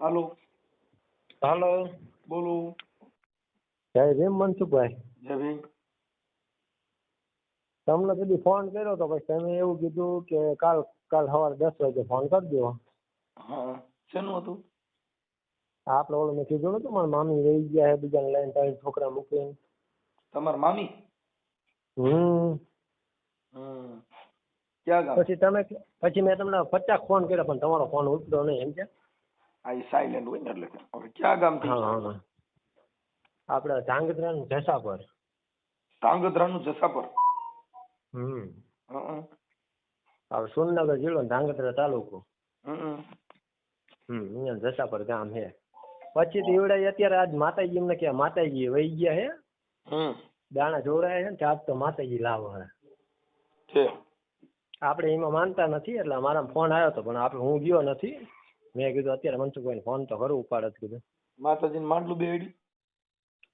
હાલો. હાલો, બોલો. જય ભીમ મનસુખભાઈ. જય ભીમ. તમને કીધું ફોન કર્યો તો પછી તમે એવું કીધું કે કાલ સવારે 10 વાગે ફોન કરજો. હા, શેનું હતું? આપણે ઓલું મેં કીધું નતું મારા મામી રહી ગયા છે બીજાને લઈને ત્રણ છોકરા મૂકીને. તમારા મામી? હમ ક્યાં ગામ? પછી મેં તમને 50 ફોન કર્યા પણ તમારો ફોન ઉઠતો નહીં એમ છે. આ સાયલેન્ટ હોય ને એટલે. હવે ક્યાં ગામ થી? હા, આપણે ધાંગધ્રા ને જસા પર. ધાંગધ્રાનું જસાપર. હમ હં. આપણે સુરનગર જિલ્લો ને ધાંગધ્રા તાલુકો. હં. અહીંયા જસા પર ગામ છે. પછી તો એવડે અત્યારે આજ માતાજી એમને કે માતાજી વહી ગયા હે. દાણા જોડાયા છે ને આજ તો માતાજી લાવો છે. આપણે એમાં માનતા નથી એટલે મારા ફોન આવ્યો હતો પણ હું ગયો નથી. મેં કીધું અત્યારે મનસુખભાઈ ફોન તો કરું, ઉપાડ જ કીધું. માતાજીને માંડલું બેડી?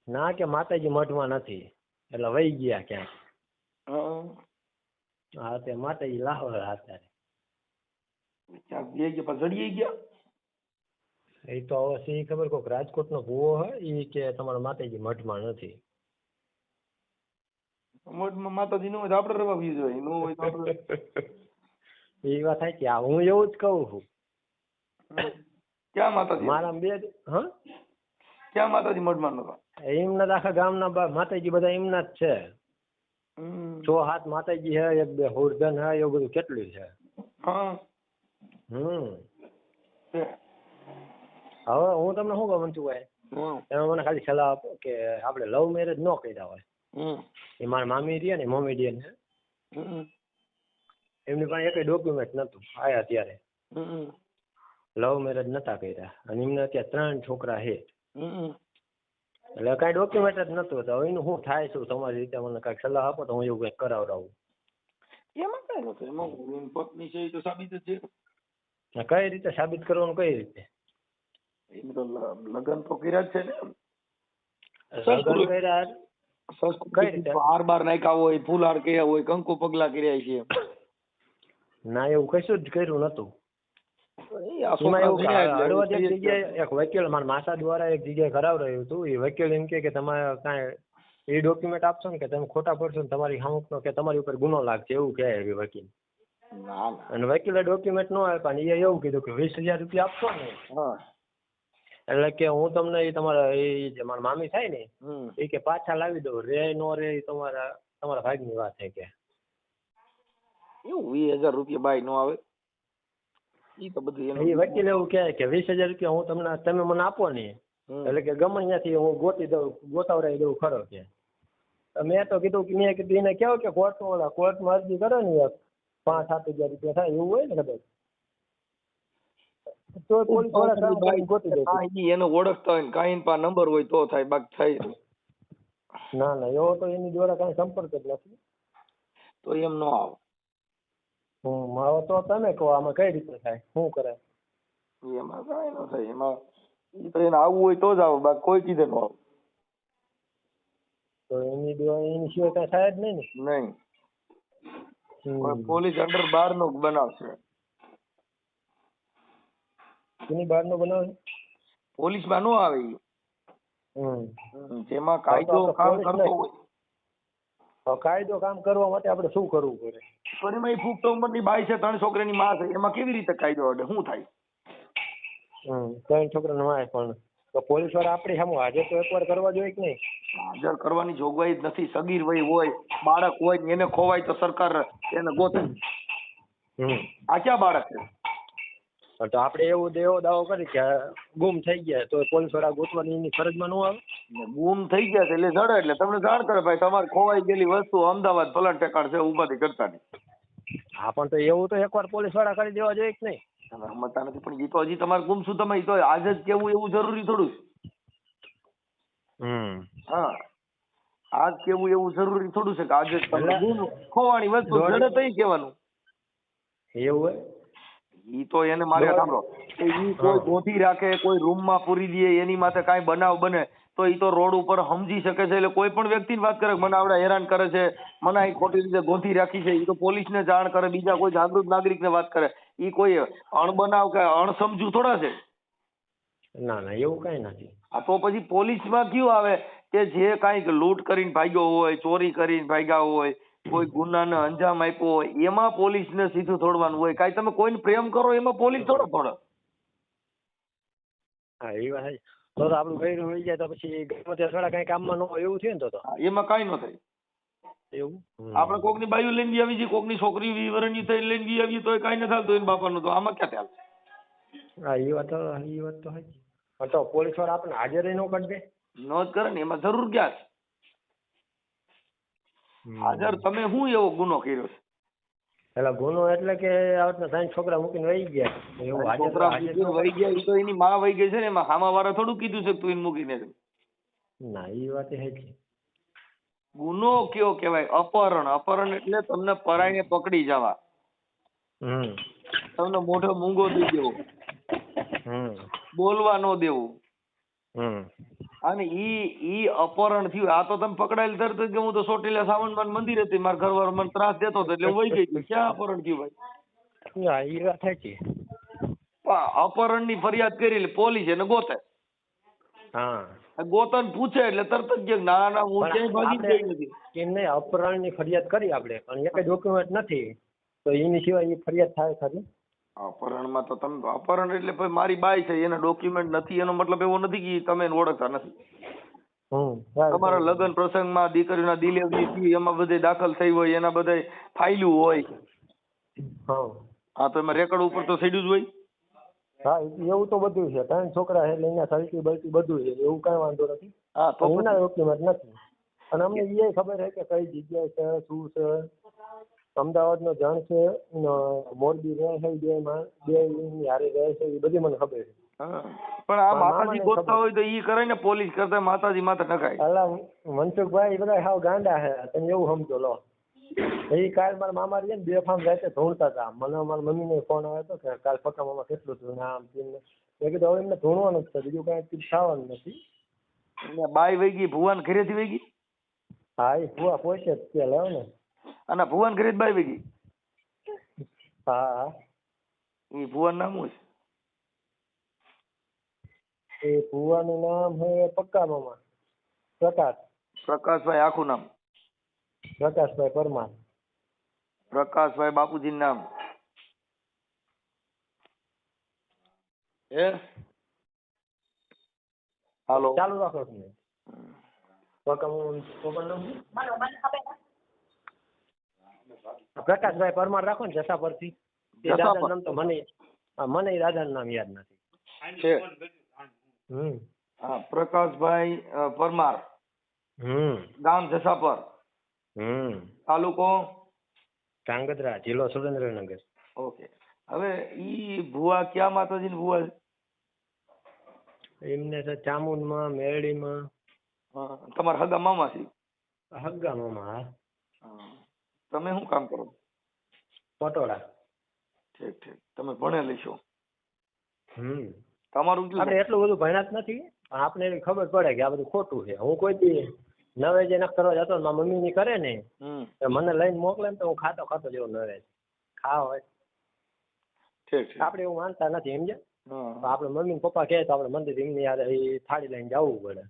ના કે માતાજી મઠમાં નથી એટલે વહી ગયા ક્યાંક. હા તે માતાજી લાવો અત્યારે. ક્યાંક બે ગયા પણ જડીએ ગયા? એ તો હવે સી ખબર કોઈક રાજકોટનો ભૂવો હોય એ કે તમારા માતાજી મઠમાં નથી. મઠમાં માતાજી નું હોય તો આપણે રવા બીજ હોય, નું હોય તો આપણે એ વાત થાય કે હું એવું જ કહું છું. ક્યાં માતાજી? મારા બે ક્યાં માતાજી મઠમાં નતા? એમના આખા ગામના માતાજી બધા એમના જ છે. 6-7 માતાજી હે, 1-2 હોરધન હે, એવું બધું કેટલું છે. હવે હું તમને શું કહું મનસુખભાઈ, તમે મને ખાલી સલાહ આપો કે આપણે લવ મેરેજ ન કર્યા હોય. એ મારા મામી રહ્યા ને મોમેડિયન છે, એમની પાસે એકય ડોક્યુમેન્ટ નતું આયા ત્યારે. લવ મેરેજ નતા કર્યા અને એમને અત્યારે 3 છોકરા છે. એટલે કઈ ડોક્યુમેન્ટ જ નતું. તો એનું શું થાય શું તમારી રીતે મને કઈક સલાહ આપો તો હું એવું કઈક કરાવડાવું. એમાં કઈ નથી, એમાં પત્ની છે એ તો સાબિત જ છે. કઈ રીતે સાબિત કરવાનું, કઈ રીતે? એમ તો લગ્ન તો કર્યા જ છે ને. લગ્ન કર્યા કઈ રીતે? હાર બાર નાખ્યા હોય, ફૂલહાર કર્યા હોય, કંકુ પગલા કર્યા છે. ના એવું કશું જ કર્યું નતું. એમાં એવું હળવદ એક જગ્યાએ એક વકીલ મારા માસા દ્વારા એક જગ્યાએ કરાવડાવ્યું હતું. એ વકીલ એમ કે તમારે કાંઈ એ ડોક્યુમેન્ટ આપશો ને કે તમે ખોટા પડશો ને તમારી સામુખનો કે તમારી ઉપર ગુનો લાગશે એવું કહે એ વકીલ. અને વકીલે ડોક્યુમેન્ટ ન આપ્યા ને એ એવું કીધું કે 20,000 રૂપિયા આપશો ને એટલે કે હું તમને એ તમારા એ જે મારા મામી થાય ને એ કે પાછા લાવી દઉં, રે નો રે તમારા ભાગની વાત છે કે. એવું 20,000 રૂપિયા બાય નો આવે? એ તો બધું એ વકીલ એવું કહે કે 20,000 રૂપિયા હું તમે મને આપો ને એટલે કે ગમે ત્યાંથી હું ગોતાવડાવી દઉં ખરો કે. મેં તો કીધું એને કેવું કે કોર્ટમાં અરજી કરો ને 5-7 હજાર રૂપિયા થાય એવું હોય ને કદાચ તો પોલીસ વાળા ગોતી દે. એને ઓળખતા હોય ને કાંઈ પા નંબર હોય તો થાય, બાકી થાય. ના એવો તો એની દ્વારા કઈ સંપર્ક જ નથી. તો એમ નો આવે. હવે તો તમે કહો આમાં કઈ રીતે થાય, શું કરે? એમાં કઈ ન થાય. એમાં એને આવવું હોય તો જ આવે, બાકી કોઈ કીધે નો આવે. તો એની સિવાય કઈ થાય જ નહીં ને. નહીં. પોલીસ અંડર 12 નો બનાવશે. એની બહાર નો બનાવે પોલીસ માં નો આવે. જેમાં કાયદો કામ કરતો હોય. કાયદો કામ કરવા માટે આપણે શું કરવું પડે? પણ એમાં પુખ્ત ઉંમરની બાઈ છે, 3 છોકરાની માં છે, એમાં કેવી રીતે કાયદો અડે? શું થાય? 3 છોકરાની માં પણ તો પોલીસ વાળા આપણી સામે હાજર તો એકવાર કરવા જોઈએ કે નહીં? હાજર કરવાની જોગવાઈ જ નથી. સગીર વય હોય, બાળક હોય ને એને ખોવાય તો સરકાર એને ગોતે. આ ક્યાં બાળક છે? તો આપણે એવો દાવો કરી કે ગુમ થઈ ગયા તો પોલીસ વાળા ગોતવાની એની ફરજમાં ન આવે? ગુમ થઈ ગયા છે એટલે જડે એટલે તમને જાણ કરે ભાઈ તમારે ખોવાઈ ગયેલી વસ્તુ અમદાવાદ ફલાણ ઠેકાણ છે, ઉપાધિ કરતા નહીં. હા પણ તો એવું તો એકવાર પોલીસ વાળા કરી દેવા જોઈએ કે નહીં? તમે સમજતા નથી. પણ એ તો હજી તમારે ગુમશું તમે તો આજે જ કેવું એવું જરૂરી થોડું છે. હા, આજ કેવું એવું જરૂરી થોડું છે કે આજે ખોવાણી વસ્તુ જડે તો કહેવાનું એવું હોય. ઈ તો એને મારે સાંભળો, ઈ કોઈ ગોધી રાખે, કોઈ રૂમમાં પૂરી દે, એની માથે કાંઈ બનાવ બને તો ઈ તો રોડ ઉપર સમજી શકે છે. એટલે કોઈ પણ વ્યક્તિની વાત કરે મને આવડે હેરાન કરે છે, મને અહીં ખોટી રીતે ગોધી રાખી છે, ઈ તો પોલીસને જાણ કરે, બીજા કોઈ જાગૃત નાગરિકને વાત કરે. ઈ કોઈ અણબનાવ કે અણસમજુ થોડા છે. ના ના એવું કઈ નથી. આ તો પછી પોલીસમાં કયું આવે કે જે કાંઈક લૂંટ કરીને ભાગ્યો હોય, ચોરી કરીને ભાગ્યા હોય, કોઈ ગુનાને અંજામ આપ્યો હોય, એમાં પોલીસને સીધું છોડવાનું હોય. કાંઈ તમે કોઈને પ્રેમ કરો એમાં પોલીસ થોડો છોડે. હા એ વાત છે. તો આપણું ગયરું હોય જાય તો પછી ગમે ત્યાં થોડા કઈ કામમાં ન હોય એવું થયું ને તો એમાં કાંઈ ન થાય. એવું આપણે કોકની બાયું લઈને આવી છીએ, કોકની છોકરી 20 વર્ષની થઈ લઈને આવીએ તો કાંઈ ન થાતું એને બાપાનું, તો આમાં ક્યાં ચાલે? હા એ વાત તો સાચી. તો પોલીસ વાળા આપણને હાજર ન કરી દે? ન જ કરે ને, એમાં જરૂર ક્યાં છે? હાજર તમે શું એવો ગુનો કર્યો છે? એટલે ગુનો એટલે કે આવતના 3 છોકરા મૂકીને વહી ગયા એવું હાજર છોકરા મૂકીને વહી ગયા, ઈ તો એની માં વહી ગઈ છે ને, એમાં સામા વાળા થોડું કીધું છે કે તું એને મૂકીને છે. ના એ વાત સાચી. ગુનો કયો કહેવાય? અપહરણ. અપહરણ એટલે તમને પરાઈને પકડી જવા, તમને મોઢે મૂંગો દઈ દેવો, બોલવા ન દેવું, અને ઈ અપહરણ થયું. આ તો તમે પકડાયેલ તરત જ કે હું તો ચોટીલા સાવનબાન મંદિર હતી, મારા ઘરવાળો મને ત્રાસ દેતો હતો એટલે હું વહી ગઈ હતી. ક્યાં અપહરણ થયું ભાઈ? એ વાત સાચી. અપહરણ ની ફરિયાદ કરી એટલે પોલીસ એને ગોતે. ગોતન પૂછે એટલે તરત જ કે ના ના હું ક્યાંય ભાગી ગઈ નથી. એમને અપહરણ ની ફરિયાદ કરી આપણે, પણ એક ડોક્યુમેન્ટ નથી, તો એની સિવાય એ ફરિયાદ થાય ખરી? અપહરણમાં તો તમે અપહરણ એટલે ભાઈ મારી બાઈ છે એના ડોક્યુમેન્ટ નથી, એનો મતલબ એવો નથી કે તમે એને ઓળખતા નથી. તમારા લગ્ન પ્રસંગમાં દીકરીના ડિલિવરી થઈ એમાં બધે દાખલ થઈ હોય, એના બધા ફાઇલું હોય. હા તો એમાં રેકર્ડ ઉપર તો સીડ્યું જ હોય. હા એવું તો બધું છે. 3 છોકરા એટલે એના સલટી બલટી બધું છે, એવું કઈ વાંધો નથી. હા તો એના ડોક્યુમેન્ટ નથી, અને અમને એ ખબર છે કે કઈ જગ્યાએ છે, શું છે. અમદાવાદનો જણ છે, મોરબી રહે છે, બે હારે રહે છે, એ બધી મને ખબર છે. પણ આ માતાજી ગોતતા હોય તો ઈ કરે ને, પોલીસ કરતા માતાજી માથે નખાય. અલા મનસુખભાઈ બધા હાવ ગાંડા છે, તમે એવું સમજો લો. એ કાલ મારા મામા રહીએ ને બેફામ રાતે ધૂણતા હતા. મને મારા મમ્મીને ફોન આવ્યો હતો કે કાલ પક્કા મામા કેટલું ધૂણ આમ તેમ. મેં કીધું હવે એમને ધૂણવાનું જ છે, બીજું કઈ થવાનું નથી. બાઈ વહી ગઈ, ભુવન ઘરેથી વહી ગઈ. હા એ ભુવા પોતે જ તે લેવો ને. અને ભુવન ઘરે જ બાઈ વહી ગઈ. હા એ ભુવન નામ શું છે? એ ભુવાનું નામ છે પક્કા મામા પ્રકાશ. પ્રકાશભાઈ આખું નામ? પ્રકાશભાઈ પરમાર. પ્રકાશભાઈ બાપુજી નામ હે? હાલો ચાલુ રાખો તમે. પ્રકાશભાઈ પરમાર રાખો ને જસા પરથી. દાદા નામ તો મને દાદાનું નામ યાદ નથી છે. હા પ્રકાશભાઈ પરમાર, ગામ જસાપર, તાલુકો ધ્રાંગધ્રા, જિલ્લો સુરેન્દ્રનગર. ઓકે. હવે ઈ ભુવા ક્યાં માતાજીની ભુવા છે? એમને છે ચામુંડમાં, મેરડીમાં. તમારા હગા મામા છે? હગા મામા. તમે શું કામ કરો? પટોળા. ઠીક ઠીક. તમે ભણેલી છો? તમારું આપણે એટલું બધું ભણ્યા જ નથી, આપણે એવી ખબર પડે કે આ બધું ખોટું છે. હું કોઈ દી નવે જે કરવા જતો મારા મમ્મી ની કરે ને, મને લઈને મોકલે ને તો હું ખાતો ખાતો જેવો નવે ખાવા હોય. આપણે એવું માનતા નથી સમજે. આપણે મમ્મી પપ્પા કહે તો આપણે મંદિર એમની યાર એ થાળી લઈને જવું પડે.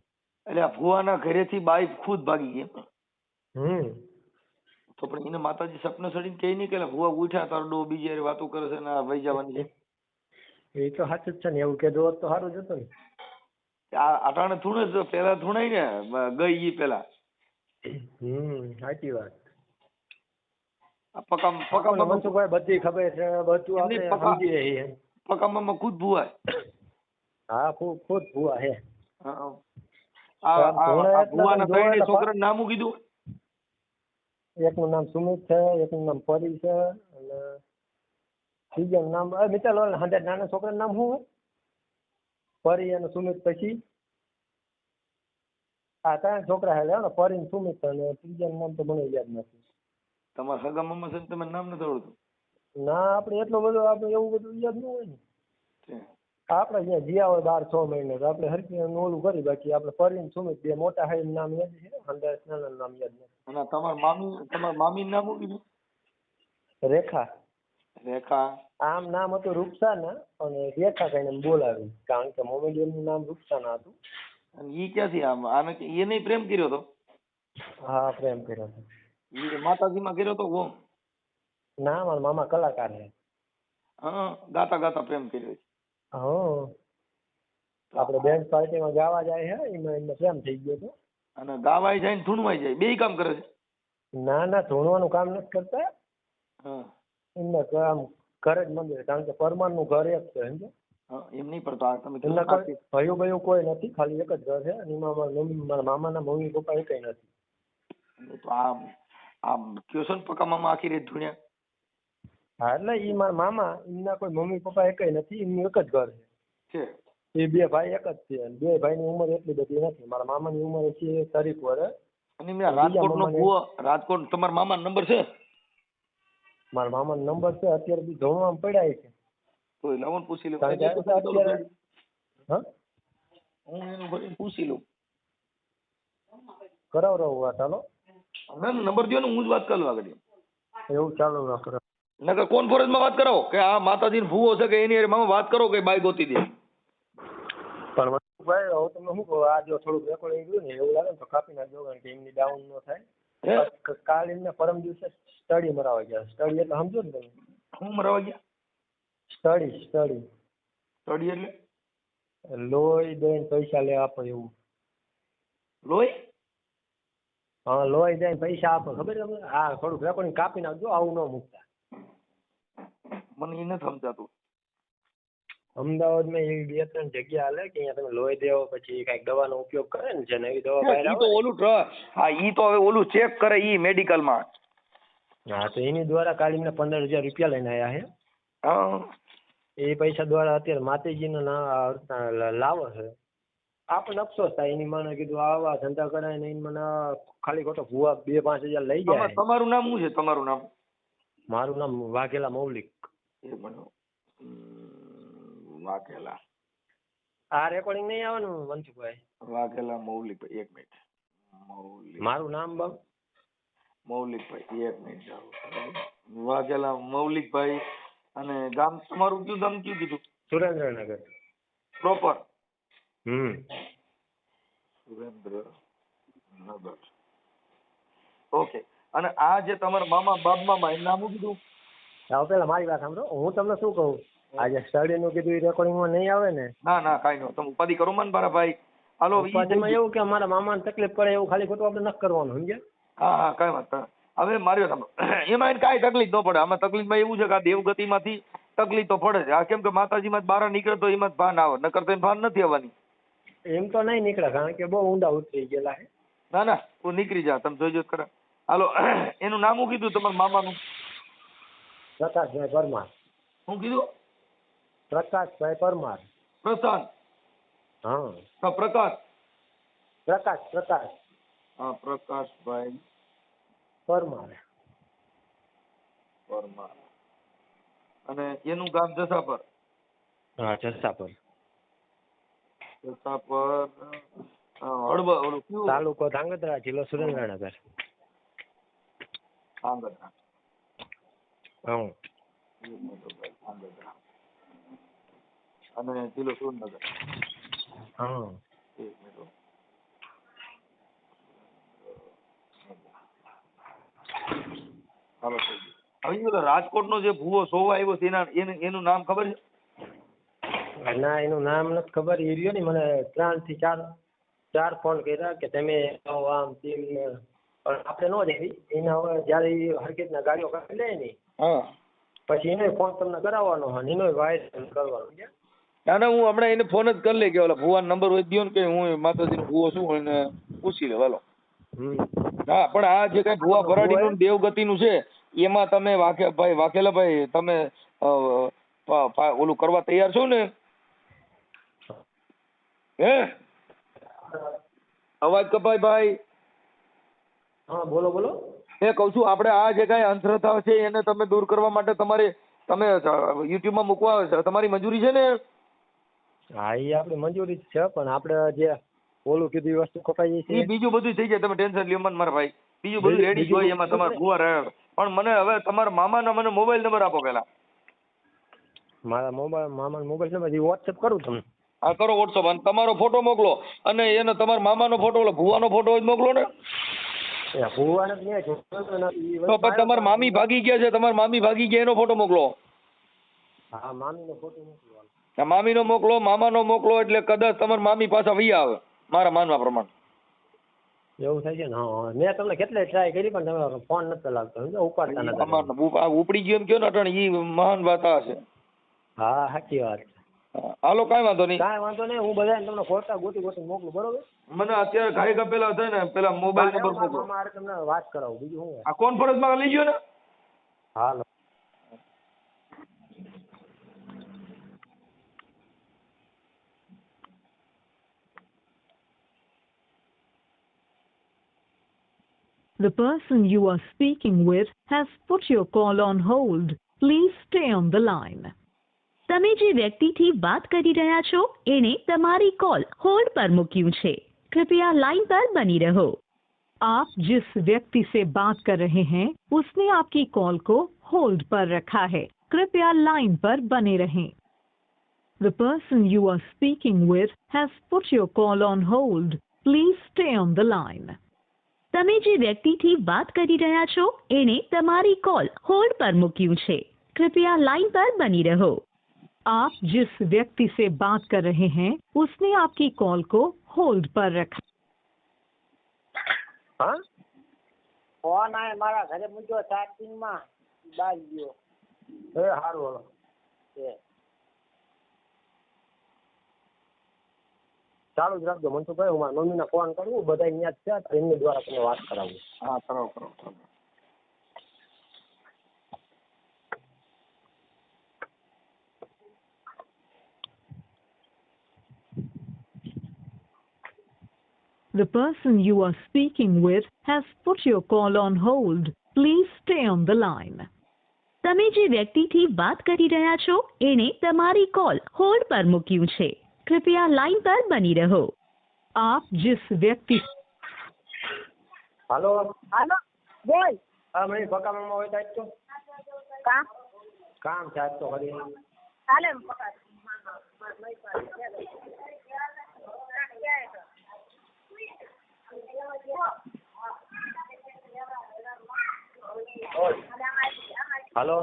એટલે આ ભુવાના ઘરેથી બાઈ ખુદ ભાગી ગઈ. તો પણ એને માતાજી સપને સડીને કહે નહીં કે ભુવા ઉઠ્યા તારો ડો બીજી યાર વાતો કરે છે ને વહી જવાની. એ તો સાચું જ છે ને, એવું કીધું હોત તો સારું જ હતું ને. આ અટાણે થોડું જ પેલા થોડાય ને ગઈ ઈ પેલા. સાચી વાત. પકામાં મનસુખભાઈ બધી ખબર છે, બધું આપણે સમજીએ છીએ. પકામાં ખુદ ભુવા. હા ખુદ ભુવા હે. ભુવાના ત્રણેય છોકરાનું નામ કીધું? એકનું નામ સુમિત છે, એકનું નામ પરી છે, અને ત્રીજાનું નામ મિત્તલ નાના છોકરાનું નામ શું? પરી અને સુમિત. પછી આ 3 છોકરા હે ને, પરી ને સુમિત, અને ત્રીજાનું નામ તો મને યાદ નથી. તમારા સગા મામા છે તમે નામ નથી આવડતું? ના આપણે એટલું બધું આપણે એવું બધું યાદ ન હોય ને. આપણે અહીંયા જ્યાં હોય 12-6 મહિને તો આપણે હરકી ઓલું કરી, બાકી આપણે પરી સુમિત બે મોટા હાઈ નામ યાદ છે, અંદર નામ યાદ નથી. અને તમારા મામી નામ શું કીધું? રેખા. રેખા. આમ નામ હતું રૂપસાના અને રેખા કહીને બોલાવી, કારણ કે મોમેડિયનનું નામ રૂપસાના હતું. અને ઈ ક્યાંથી આમ આને એને પ્રેમ કર્યો તો? હા, પ્રેમ કર્યો હતો. ઈ માતાજીમાં કર્યો તો ઓમ? ના, મારા મામા કલાકાર છે. હા, ગાતા ગાતા પ્રેમ કર્યો છે. હા, આપણે બેન્ડ પાર્ટીમાં ગાવા જાય છે, એમાં પ્રેમ થઈ ગયો હતો. અને ગાવાય જાય ને ધૂણવાય જાય, બેય કામ કરે છે? ના ના, ધૂણવાનું કામ નથી કરતા. હા. એમને કામ ઘરે જ મંદિર, કારણ કે પરમારનું ઘર એક છે, સમજો. એમ નહીં પડતો આ તમે એમના કોઈ ભાઈઓ ભાઈઓ કોઈ નથી, ખાલી એક જ ઘર છે. અને એમાં મારા મામાના મમ્મી પપ્પા એકય નથી. તો આ ક્વેશ્ચન પકામાં આખી રેત ધૂણ્યા? હા, એટલે એ મારા મામા, એમના કોઈ મમ્મી પપ્પા એકય નથી, એમનું એક જ ઘર છે. એ બે ભાઈ એક જ છે, અને બે ભાઈની ઉંમર એટલી બધી નથી. મારા મામાની ઉંમર છે 30 વર્ષ. અને રાજકોટનો ભૂવો, રાજકોટ તમારા મામાનો નંબર છે? મારા મામાનો નંબર છે, અત્યારે બી ધોવામાં પડ્યા છે. તો લાવો ને પૂછી લઉં. અત્યારે હા, હું એનું ભરીને પૂછી લઉં. કરાવ રહું વાત, હાલો. ના નંબર દો ને, હું જ વાત કરી લઉં આગળ. એવું ચાલુ રાખો. નકર કોન્ફરન્સમાં વાત કરાવો કે આ માતાજીનો ભૂવો છે કે એની હારે મામા વાત કરો કે બાઈ ગોતી દે. પણ ભાઈ હવે તમે શું કહો, આ જો થોડુંક રેકોર્ડિંગ ગયું ને એવું લાગે ને તો કાપી નાખજો, કારણ કે એમની ડાઉન ન થાય. કાલ એમને પરમ દિવસે સ્ટડી મરાવા ગયા. સ્ટડી એટલે સમજો ને તમે? શું મરાવા ગયા? સ્ટડી સ્ટડી એટલે? લોહી દઈને પૈસા લે આપો એવું. લોહી? હા, લોહી દઈને પૈસા આપો, ખબર તમને? હા, થોડુંક રેકોર્ડિંગ કાપી નાખજો, આવું ન મૂકતા. મને એ નથી સમજાતું. અમદાવાદમાં એવી 2-3 જગ્યા હાલે કે અહીંયા તમે લોહી દેવો, પછી કઈક દવાનો ઉપયોગ કરે ને, જે નવી દવા બહાર ઈ તો ઓલું હા, ઈ તો હવે ઓલું ચેક કરે ઈ મેડિકલમાં. હા, તો એની દ્વારા કાલે એમને 15,000 રૂપિયા લઈને આવ્યા છે. હા, એ પૈસા દ્વારા અત્યારે માતાજીનો લાવો છે. આપણને અફસોસ થાય, એની મને કીધું આવા ધંધા કરાય ને, મને ખાલી ખોટો ભૂવા 2-5 હજાર લઈ જાય. તમારું નામ શું છે? તમારું નામ? મારું નામ વાઘેલા મૌલિક. એ બનો વાઘેલા. આ રેકોર્ડિંગ નહીં આવવાનું મનસુખભાઈ? વાઘેલા મૌલિકભાઈ, એક મિનિટ. મારું નામ બાપ મૌલિકભાઈ, એક મિનિટ. વાઘેલા મૌલિકભાઈ. અને ગામ તમારું કયું ગામ કયું કીધું? સુરેન્દ્રનગર પ્રોપર? સુરેન્દ્રનગર. ઓકે. અને આ જે તમારા મામા બાપ મામા એનું નામ શું કીધું? હવે પેલા મારી વાત સાંભળો, હું તમને શું કહું, આજે સ્ટડી નું કીધું એ રેકોર્ડિંગમાં નહીં આવે ને? ના ના, કાંઈ નહીં. તમે ઉપાધિ કરો મને મારા ભાઈ. હાલો, ઉપાધિમાં એવું કે મારા મામાને તકલીફ પડે એવું ખાલી ખોટું આપણે નથી કરવાનું, સમજ્યા? હા હા, કાંઈ વાત નહીં. હવે મારી વાત સાંભળો, એમાં એને કાંઈ તકલીફ ન પડે. આમાં તકલીફમાં એવું છે કે આ દેવગતિમાંથી તકલીફ તો પડે છે. આ કેમ કે માતાજીમાં બહાર નીકળે તો એમાં જ ભાન આવે, નકર તો એને ભાન નથી આવવાની. એમ તો નહીં નીકળે, કારણ કે બહુ ઊંડા ઉતરી ગયેલા છે. ના ના, તું નીકળી જા, તમે જોઈજો ખરા. હાલો, એનું નામ શું કીધું તમારા મામાનું? પ્રકાશભાઈ પરમાર. શું કીધું? પ્રકાશભાઈ પરમાર. પ્રશાંત? હા, પ્રકાશ. હા, પ્રકાશભાઈ પરમાર. અને એનું ગામ જસાપર? હા, જસાપર. હળવદ, ઓલું કયું? તાલુકો ધાંગધ્રા, જિલ્લો સુરેન્દ્રનગર. ધાંગધ્રા. હા. અને જિલ્લો સુરેન્દ્રનગર. હા. હાલો, હવે રાજકોટ નો જે ભૂવો સોવા આવ્યો છે એનું નામ ખબર છે? ના, એનું નામ નથી ખબર. એ રહ્યો ને, મને 3 થી 4 ફોન કર્યા કે તમે આમ તેમ, પણ આપણે ન દેવી. એને હવે જયારે હરકતના ગાડીઓ કરી લે ને, પછી એનો ફોન તમને કરાવવાનો હોય, એનો વાયરલ કરવાનો. ના ના, હું હમણાં એને ફોન જ કરી લે કે ઓલા ભુવાનો નંબર હોય દો ને, કે હું માતાજીનો ભુવો છું એને પૂછી લે. હાલો. હા, પણ આ જે કઈ ભુવા ભરાડીનું દેવગતિનું છે એમાં તમે વાઘેલાભાઈ તમે ઓલું કરવા તૈયાર છો ને? હે, અવાજ કપાય ભાઈ. હા, બોલો બોલો. એ કહું છું, આપણે આ જે કઈ અંધશ્રદ્ધા છે એને તમે દૂર કરવા માટે તમે યુટ્યુબમાં મૂકવા તમારી મંજૂરી છે ને? હા, એ આપણી મંજૂરી છે, પણ આપણે જે ઓલું કીધું એ વસ્તુ કપાઈ જાય છે. બીજું બધું થઈ જાય, તમે ટેન્શન લ્યો મન મારા ભાઈ. બીજું બધું રેડી હોય એમાં તમારે ભુવા રહે. પણ મને હવે તમારા મામાનો મને મોબાઈલ નંબર આપો પેલા. મારા મામાનો મોબાઈલ નંબર વોટ્સએપ કરું તમને. હા કરો વોટ્સઅપ, અને તમારો ફોટો મોકલો, અને એને તમારા મામાનો ફોટો, ઓલો ભુવાનો ફોટો જ મોકલો ને. એ ભુવાને જ મેં જોયો તો નથી. તો પછી તમારા મામી ભાગી ગયા છે, તમારા મામી ભાગી ગયા એનો ફોટો મોકલો. હા, મામીનો ફોટો મોકલો. આ મામીનો મોકલો, મામાનો મોકલો, એટલે કદાચ તમારા મામી પાછા વૈયા આવે મારા માનવા પ્રમાણે. એવું થાય છે ને? હા, મેં તમને કેટલાય ટ્રાય કરી પણ તમે ફોન નથી લાગતો, ઉપાડતા નતા. ઉપડી ગયો એમ કયો ને અટાણે, ઈ મહાન વાત આ છે. હા, સાચી વાત. હાલો, કાંઈ વાંધો નહીં. કાંઈ વાંધો નહીં, હું બધાને તમને ફોટા ગોતી મોકલું, બરોબર? મને અત્યારે ઘાય પેલા છે ને, પેલા મોબાઈલ નંબર મોકલો. મારે તમને વાત કરાવું, બીજું શું? આ કોન્ફરન્સમાં લઈ ગયો ને. હાલો. The person you are speaking with has put your call on hold. Please stay on the line. તમે જે વ્યક્તિથી વાત કરી રહ્યા છો એણે તમારી કોલ હોલ્ડ પર મૂક્યું છે. कृपया लाइन पर बनी रहो. आप जिस व्यक्ति से बात कर रहे हैं उसने आपकी कॉल को होल्ड पर रखा है. कृपया लाइन पर बने रहें. The person you are speaking with has put your call on hold. Please stay on the line. તમે જે વ્યક્તિથી વાત કરી રહ્યા છો એણે તમારી કોલ હોલ્ડ પર મૂક્યું છે. कृपया लाइन पर बनी रहो. आप जिस व्यक्ति से बात कर रहे हैं उसने आपकी कॉल को होल्ड पर रखा. હા, ફોન આય મારા ઘરે મૂક્યો ચાર્જિંગ માં બાજ ગયો. એ હારું હાલો. ચાલુ જ રાખજો મનસુખભાઈ, હું મારા મમ્મીને ફોન કરું, બધા અહીંયા જ છે, એમની દ્વારા તમને વાત કરાવું. હા, કરો. The person you are speaking with has put your call on hold. Please stay on the line. તમે જે વ્યક્તિથી વાત કરી રહ્યા છો એણે તમારી કોલ હોલ્ડ પર મૂક્યું છે. कृपया लाइन पर बनी रहो. आप जिस व्यक्ति હાલો. હાલો બોલ. હા, મને પકામાં હોય તો આજ તો કામ છે, આજ તો ખરી. હાલે હાલો.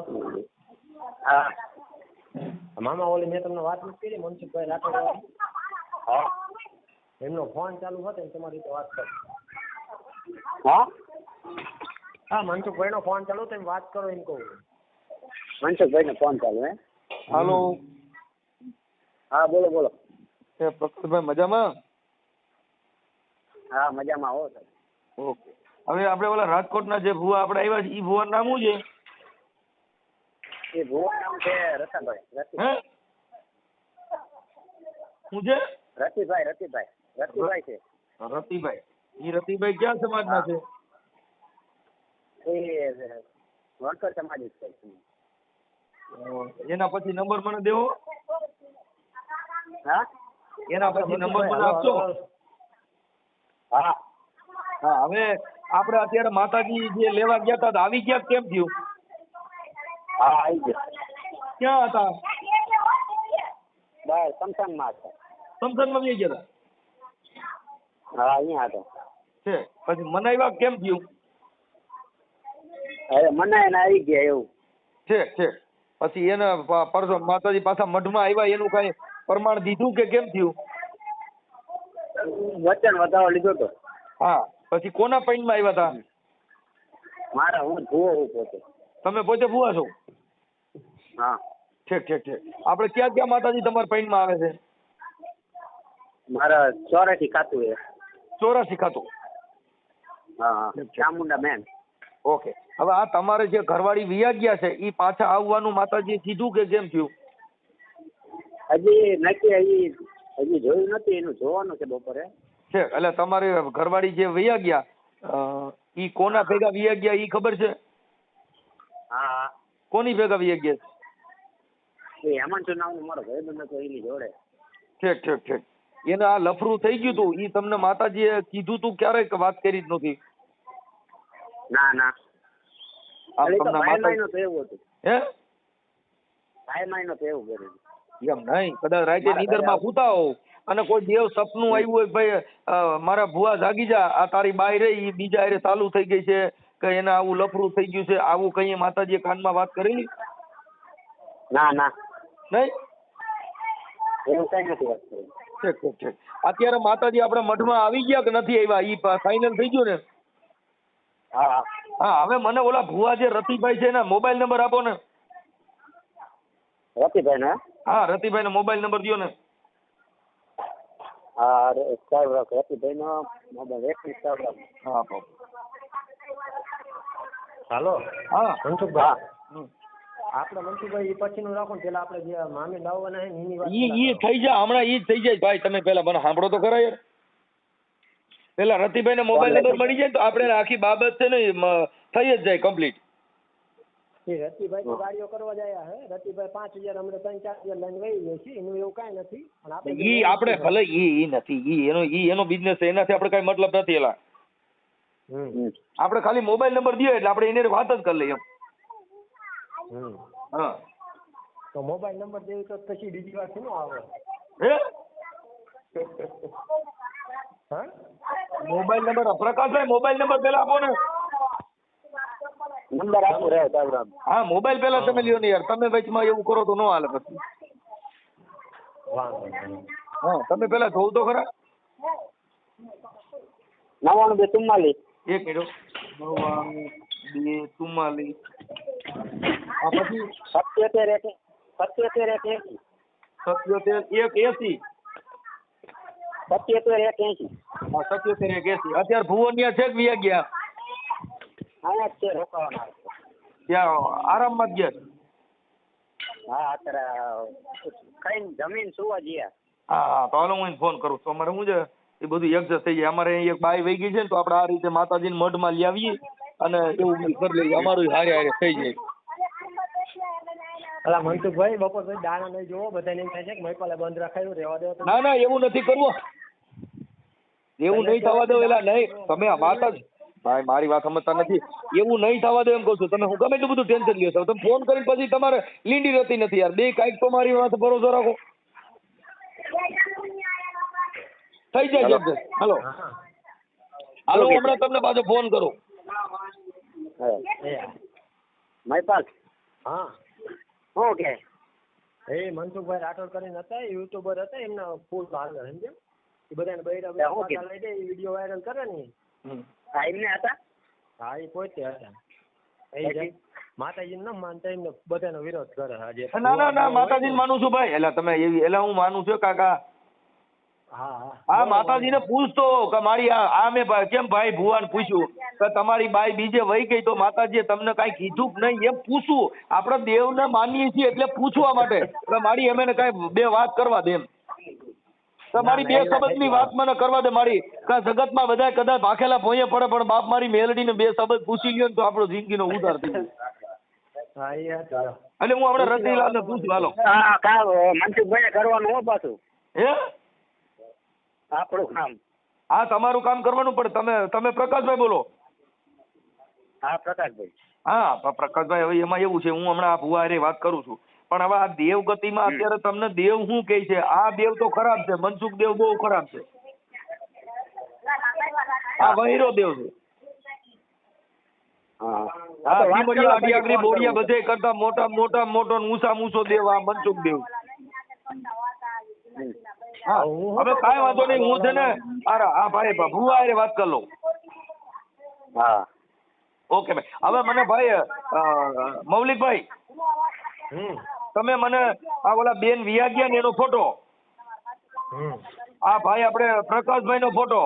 હા, મામા ઓલી મેં તમને વાત નથી કરી, મનસુખભાઈ રાઠોડ. હા, એમનો ફોન ચાલુ હતો ને તમારી રીતે વાત કરો. હા હા, મનસુખભાઈ નો ફોન ચાલુ હતો, એમ વાત કરો એમ કહું. મનસુખભાઈ નો ફોન ચાલુ હે? હાલો. હા, બોલો. એ પ્રકાશભાઈ મજામાં? હા, મજામાં હો સર. ઓકે. હવે આપણે ઓલા રાજકોટના જે ભુવા આપણે આવ્યા છે, ઈ ભુવાનું નામ શું છે? એ ભુવા નામ છે રતાભાઈ. હે? શું છે? રતિભાઈ છે. રતિભાઈ. ઈ રતિભાઈ ક્યાં સમાજના છે? એ વણકર સમાજ છે. એના પછી નંબર મને દેવો. હા, એના પછી નંબર મને આપજો. હા. હા, હવે આપણે અત્યારે માતાજી જે લેવા ગયા હતા આવી ગયા, કેમ થયું? હા, આવી ગયો. ક્યાં હતા? બસ સમસનમાં હતા. સમસનમાં બી ગયા હતા? હા, અહીંયા હતો. છે પછી મનાવ્યા કેમ થયું? હવે મનાઈને આવી ગયા એવું છે. પછી એને પરસો માતાજી પાછા મઢમાં આવ્યા એનું કઈ પ્રમાણ દીધું કે કેમ થયું? વચન વધાવો લીધો તો. હા, પછી કોના પૈણમાં આવ્યા હતા? મારા હું ભૂવો પોતે. તમે પોતે ભૂવા છો? હા. ઠીક. આપણે ક્યાં માતાજી તમારા પૈણમાં આવે છે? મારા 84 ખાતું છે. 84 ખાતું? હા, ચામુંડા મેન. ઓકે. હવે આ તમારે જે ઘરવાળી વિયા ગયા છે એ પાછા આવવાનું માતાજીએ કીધું કે કેમ થયું? હજી નક્કી હજી જોયું નથી, એનું જોવાનું છે બપોરે. છે એટલે તમારે ઘરવાળી જે વિયા ગયા ઈ કોના ભેગા વિયા ગયા ઈ ખબર છે? હા. કોની ભેગા વિયા ગયા? એ હેમંત નામનો મારો ભાઈબંધ હતો એની જોડે. ઠીક. એને આ લફરું થઈ ગયું હતું ઈ તમને માતાજીએ કીધું તું ક્યારેક વાત કરી જ નથી? ના. એવું હતું? હે? કાયમ નો એવું કર્યું. એમ નહીં, કદાચ રાતે નીંદરમાં સૂતા હોવ અને કોઈ દેવ સપનું આવ્યું હોય ભાઈ મારા ભુવા જાગી જા, આ તારી બાઈ રહી ઈ બીજા હારે ચાલુ થઈ ગઈ છે કે એને આવું લફરું થઈ ગયું છે, આવું કઈ માતાજીએ કાનમાં વાત કરેલી? ના ના નહીં? એવું કઈ નથી વાત કરી. ઠીક ઠીક ઠીક. અત્યારે માતાજી આપણા મઠમાં આવી ગયા કે નથી આવ્યા ઈ ફાઇનલ થઈ ગયું ને? હા હા, હવે મને ઓલા ભુવા જે રતિભાઈ છે ને મોબાઈલ નંબર આપો ને. રતિભાઈ ને? હા, રતિભાઈ નો મોબાઈલ નંબર દયો ને. હા સાહેબ રતિભાઈ નો મોબાઈલ 21 હા આપો. હાલો હા મનસુખભાઈ, આપણે મનસુખભાઈ ઈ પછીનું રાખો ને, પેલા આપણે જે મામી લાવવાના છે ને એની વાત ઈ થઈ જાય હમણાં, ઈ જ થઈ જાય ભાઈ. તમે પેલા મને સાંભળો તો ખરા યાર. પેલા રતિભાઈ ને મોબાઈલ નંબર મળી જાય તો આપણે આખી બાબત છે ને થઈ જ જાય કમ્પ્લીટ. રતિભાઈ તો ગાડીઓ કરવા જાય હે. રતિભાઈ 5000 અમને 3-4 લઈને વહી જાય છે, એનું એવું કાંઈ નથી. પણ આપણે ઈ આપણે ભલે ઈ નથી, ઈ એનો બિઝનેસ છે, એનાથી આપણે કઈ મતલબ નથી. એલા આપણે ખાલી મોબાઈલ નંબર દઈએ એટલે આપણે એની વાત જ કરી લઈએ એમ. હા, તો મોબાઈલ નંબર દેવી તો પછી બીજી વાત શું આવે? હે હા, mobile number Prakashbhai mobile number પેલા આપો ને. નંબર આપો રહ્યો સાહેબ. હા, મોબાઈલ પેલા તમે લ્યો ને યાર. તમે વચમાં એવું કરો તો ન હાલે પછી. વાંધો નહીં. હા, તમે પેલા જોવ તો ખરા. 99 એક મિનિટ. 99 આ પછી 77 180 77 180. 77 180. હા, 77 180. અત્યારે ભુવનિયા છે કે વિયા ગયા? આયા જ છે રોકાવાના. ત્યાં આરામમાં જ ગયા? હા અત્યારે ખાઈને જમીન સુવા ગયા. હા હા, તો હાલો હું એને ફોન કરું. તો અમારે શું છે એ બધું એડજસ્ટ થઈ જાય. અમારે અહીં એક બાઈ વહી ગઈ છે ને તો આપણે આ રીતે માતાજીને મઢમાં લઈ આવીએ અને એવું કરી લઈએ. અમારું હારે હારે થઈ જાય. અલા મનસુખભાઈ, બપોરભાઈ દાણા નહીં જોવો, બધાને એમ થાય છે કે મહિપાલે બંધ રાખાયું, રહેવા દેવો તો. ના ના, એવું નથી કરવું. એવું નહીં થવા દો. એલા નહીં, તમે માતાજી ભાઈ મારી વાત સમજતા નથી. એવું નહીં થવા દો એમ કહું છું. તમે હું ગમે એટલું બધું ટેન્શન લ્યો છો, તમે ફોન કરીને પછી તમારે લીંડી રહેતી નથી યાર. બે કાંઈક તો મારી વાત ભરોસો રાખો. થઈ જાય છે. હાલો હાલો, હમણાં તમને પાછો ફોન કરું. મહિપાલ હા, શું કે? એ મનસુખભાઈ રાઠોડ કરીને હતા, યુટ્યુબર હતા, એમના ફૂલ આગળ સમજ્યા. એ બધાને બૈરા લઈ દે, વિડીયો વાયરલ કરે ને. હા એમને હતા. હા, એ પોતે હતા. એ માતાજીને ન માનતા, એમને બધાનો વિરોધ કરે. આજે ના ના ના, માતાજીને માનું છું ભાઈ. એલા તમે એવી એલા હું માનું છું કાકા. હા, માતાજીને પૂછતો કે મારી આ મેં કેમ ભાઈ ભુવાને પૂછ્યું કે તમારી બાઈ બીજે વહી ગઈ તો માતાજીએ તમને કાંઈ કીધું કે નહીં એમ પૂછવું. આપણે દેવને માનીએ છીએ એટલે પૂછવા માટે કે મારી એમને કાંઈ બે વાત કરવા દે એમ. મારી બે શબ્દની વાત મને કરવા દે. મારી જગતમાં બધા કદાચ ભાખેલા ભોંયે પડે પણ બાપ મારી મેલડીને બે શબ્દ પૂછી લ્યો ને તો આપણો જિંદગીનો ઉધાર થઈ જાય. એટલે હું હમણાં રતિલાલને પૂછું. હાલો મનસુખભાઈ કરવાનું હો પાછું. હે આપણું કામ. હા, તમારું કામ કરવાનું પડે. તમે પ્રકાશભાઈ બોલો? હા પ્રકાશભાઈ. હા પ્રકાશભાઈ, હવે એમાં એવું છે, હું હમણાં આ ભુવા હારે વાત કરું છું પણ હવે આ દેવ ગતિમાં અત્યારે તમને દેવ શું કહે છે? આ દેવ તો ખરાબ છે. મનસુખ દેવ બહુ ખરાબ છે. આ વહીરો દેવ છે. હા, ભીમડિયા અડિયાગરી બોડિયા બધે કરતા મોટા મોટો ઊંચા ઊંચો દેવ આ મનસુખ દેવ. હા, હવે કાંઈ વાંધો નહીં. હું છે ને આ ભાઈ ભુવા હારે વાત કરી લઉં. હા ઓકે ભાઈ. હવે મને ભાઈ મૌલિકભાઈ, તમે મને આ ઓલા બેન વિયા ગયા ને એનો ફોટો, આ ભાઈ આપણે પ્રકાશભાઈ નો ફોટો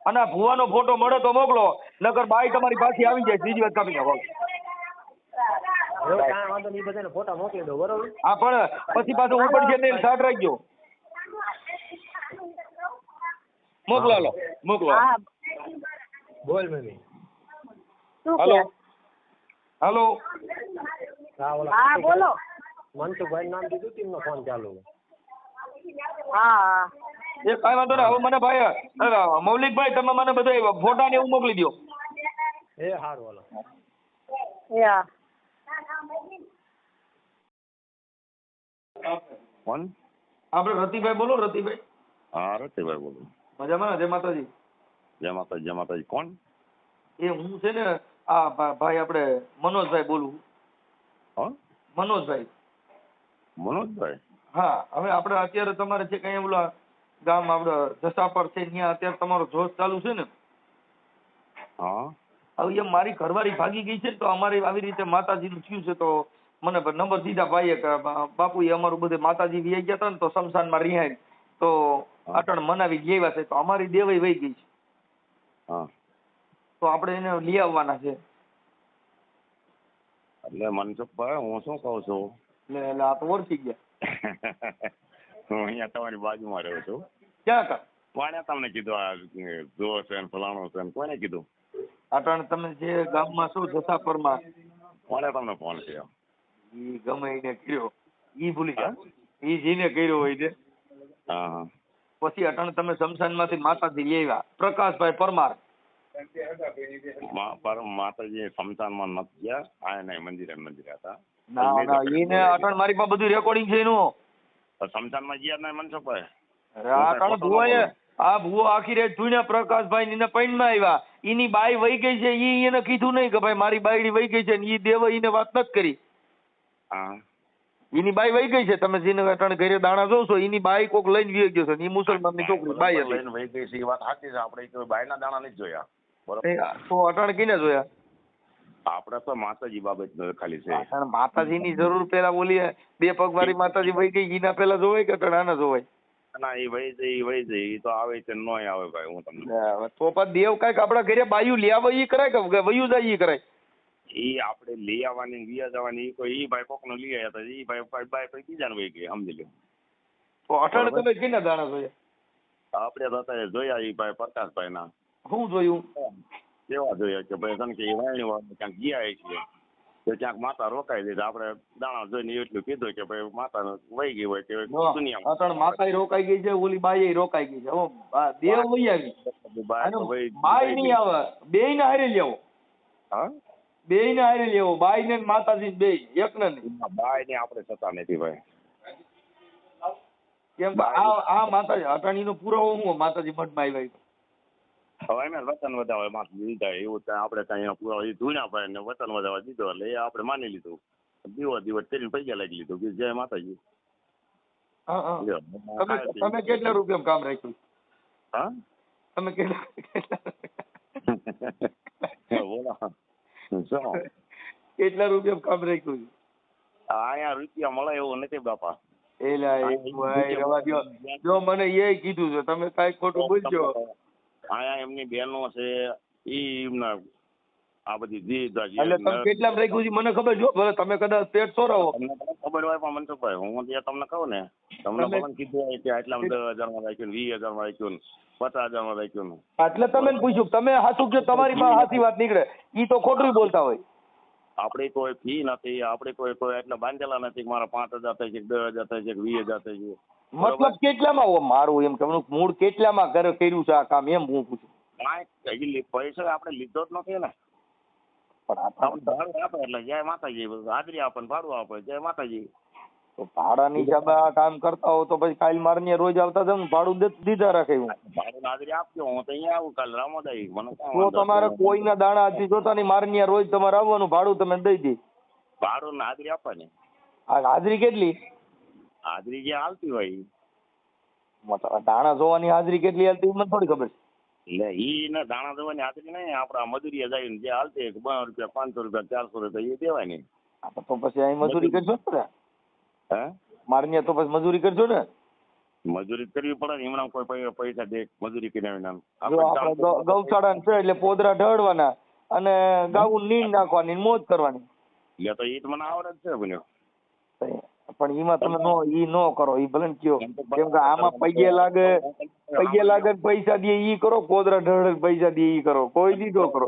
અને આ ભુવાનો ફોટો મળે તો મોકલો, નકર બાઈ તમારી પાસે આવી જાય. બીજી વાત કાપી નાખો. હા, પણ પછી પાછું ઉપર છે ને સાટ રાખજો. મોકલો. હાલો મોકલો. બોલ મમ્મી. હાલો હાલો. હા બોલો. મનસુખભાઈ નામ દીધું, તેમનો ફોન ચાલુ. હા એ કાંઈ વાંધો નહીં. હવે મને ભાઈ મૌલિકભાઈ તમે મને બધા ફોટા ને એવું મોકલી દો. એ સારું. હાલો. યા કોણ? આપણે રતિભાઈ બોલો, રતિભાઈ. હા, રતિભાઈ બોલું. મજામાં ને? જય માતાજી. જય માતાજી, જય માતાજી. કોણ? એ હું છે ને આ ભાઈ આપણે મનોજભાઈ બોલું. હા, મનોજભાઈ. મનોજભાઈ. હા, હવે આપણે અત્યારે તમારે છે કઈ ઓલા ગામ આપણે જસાપર છે ત્યાં અત્યારે તમારો જોશ ચાલુ છે ને? હા. હવે એમ મારી ઘરવાળી ભાગી ગઈ છે ને તો અમારી આવી રીતે માતાજીનું થયું છે તો મને નંબર દીધા ભાઈએ કે બાપુ એ અમારું બધે માતાજી વહી ગયા હતા ને તો શમશાનમાં રિહાય તો અટણ મનાવી લેવા છે તો અમારી દેવાઈ વહી ગઈ છે. હા. તો આપણે એને લઈ આવવાના છે. એટલે મનસુખભાઈ, હું શું કહું છું, એટલે આ તો ઓળખી ગયા. હું અહીંયા તમારી બાજુમાં રહ્યો છું. ક્યાં કા? કોણે તમને કીધું આ જો છે ને ફલાણું છે ને? કોને કીધું? અટણ તમે જે ગામમાં છો જસાપરમાં, કોણે તમને ફોન કર્યો? ઈ ગમે એને કર્યો, ઈ ભૂલી ગયા. ઈ જેને કર્યો હોય છે. હા હા. પછી અટણ તમે શમશાનમાંથી માતાજી લઈ આવ્યા, પ્રકાશભાઈ પરમાર. માતાજી શમશાનમાં નથી ગયા, આ નહીં મંદિરે હતા. ના ના, એને અટણ મારી પાસે બધું રેકોર્ડિંગ છે એનું. શમશાનમાં ગયા નહીં મનસુખભાઈ? અટણ ભુવાએ આ ભુવો આખી રાત જોઈને પ્રકાશભાઈ ને પૈણમાં આવ્યા. એની બાઈ વહી ગઈ છે, ઈ એને કીધું નહીં કે ભાઈ મારી બાયડી વહી ગઈ છે ને ઈ દેવ એને વાત નથી કરી. હા. એની બાઈ વહી ગઈ છે. તમે જેને અટણ ઘરે દાણા જોશો એની બાઈ કોક લઈને વી ગયો છે. ઈ મુસલમાનની છોકરી બાઈ હતી. લઈને વહી ગઈ છે એ વાત સાચી છે. આપણે કોઈ બાયના દાણા નથી જોયા. તો અટણ કીને જોયા? આપણે તો માતાજી બાબત ખાલી છે. અટણ માતાજીની જરૂર પેલા બોલી બે પગવાળી માતાજી વહી ગઈ એના પેલા જોવાય કે અટણ આના જોવાય? ના, એ વહી જાય એ તો આવે છે નો આવે ભાઈ. હું તમને તો પણ દેવ કઈક આપડા ઘરે બાયું લઈ આવે ઈ કરાય કે વયું જાય ઈ કરાય? ઈ આપણે લઈ આવવાની વિયા જવાની ઈ ભાઈ કોક નો લઈ આવ્યા હતા. ઈ ભાઈ પછી બીજા ને વહી ગઈ, સમજી લો. તો અટણ તમે કીના દાણા જોયા? આપણે તો અત્યારે જોયા ઈ ભાઈ પ્રકાશભાઈ ના. શું જોયું? કેવા જોયા કે ભાઈ કારણ કે એ વાણી વાળા ક્યાંક ગયા છીએ તો ક્યાંક માતા રોકાઈ દે. આપણે દાણા જોઈને એટલું કીધું કે ભાઈ માતા વહી ગઈ હોય કે દુનિયામાં અટણ માતા રોકાઈ ગઈ છે, ઓલી બાઈ રોકાઈ ગઈ છે. દેવ વહી આવી, બાઈ નહીં આવે, બે ને હારે લેવો. હા, બે ને હારે લેવો, બાઈ ને માતાજી બે એક ને નહીં. બાઈ ને આપણે થતા નથી ભાઈ. કેમ આ માતાજી અટાણી નો પુરાવો હું માતાજી મઠમાં આવ્યા? હવે એમ વતન વધારવા માથું લીધા એવું આપણે કઈ પૂરા ધૂણા ભાઈ ને વતન વધારવા દીધો એટલે એ આપણે માની લીધું. દિવસ કરીને પૈસા લાગી લીધું કે જય માતાજી. તમે કેટલા રૂપિયા કામ રાખ્યું? હા, તમે કેટલા કેટલા રૂપિયા કામ રાખ્યું? અહીંયા રૂપિયા મળે એવું નથી બાપા. જો મને એ કીધું છે, તમે કઈ ખોટું બોલજો. અહીંયા એમની બહેનો છે ઈ એમના આ બધી જીદ એટલે તમે કેટલા રાખ્યું છે મને ખબર જો, ભલે તમે કદાચ પેટ સોરાવો ખબર હોય પણ મનસુખભાઈ હું ત્યાં તમને કહું ને, તમને ભગવાન કીધું હોય કે આટલા 10,000 માં રાખ્યું, 20,000 માં રાખ્યું, 50,000 માં રાખ્યું. એટલે તમે પૂછ્યું, તમે સાચું કે તમારી પાસે સાચી વાત નીકળે, ઈ તો ખોટું બોલતા હોય. આપડી કોઈ ફી નથી, આપણે કોઈ એટલા બાંધેલા નથી કે મારા 5,000 થાય છે, 10,000 થાય છે, 20,000 થાય છે. મતલબ કેટલામાં મારું એમ કહેવાનું મૂળ કેટલામાં કર્યું છે આ કામ એમ હું પૂછું? પૈસા આપણે લીધો જ નથી ને, પણ ભાડું આપે એટલે જય માતાજી, હાજરી આપે ભાડું આપે જય માતાજી. તો ભાડાની હિસાબે આ કામ કરતા હો તો પછી કાલ મારને રોજ આવતા જાવ ભાડું દીધા રાખે. ભાડું હાજરી આપજો, હું તો અહીંયા આવું કાલ રામોદાઈ. તો તમારે કોઈના દાણા હજી જોતા નહીં, મારને રોજ તમારે આવવાનું ભાડું તમે દઈ દે. ભાડું હાજરી આપવાની. હાજરી કેટલી? હાજરી જે હાલતી હોય દાણા જોવાની હાજરી કેટલી હાલતી મને થોડી ખબર છે. એટલે ઈ ને દાણા જોવાની હાજરી નહીં, આપડા મજૂરી જાય જે હાલતી 2 રૂપિયા, 500 રૂપિયા, 400 રૂપિયા એ દેવાય નહીં. તો પછી અહીં મજૂરી કરશો ને? હે, મારને તો પછી મજૂરી કરશો ને? મજૂરી કરવી પડે ને, એમના કોઈ પૈસા દે મજૂરી કરીને. ગૌશાળા છે એટલે પોદરા ઢળવાના અને ગાઉન નીંદ નાખવાની, મોજ કરવાની. એટલે તો ઈ મને આવડે જ છે બન્યો. પણ એમાં તમે નો કરો, ઈ ભલે કયો, કેમ કે આમાં પૈયે લાગે પૈસા દે ઈ કરો, પોદરા ઢળ પૈસા દે ઈ કરો, કોઈ દીધો કરો.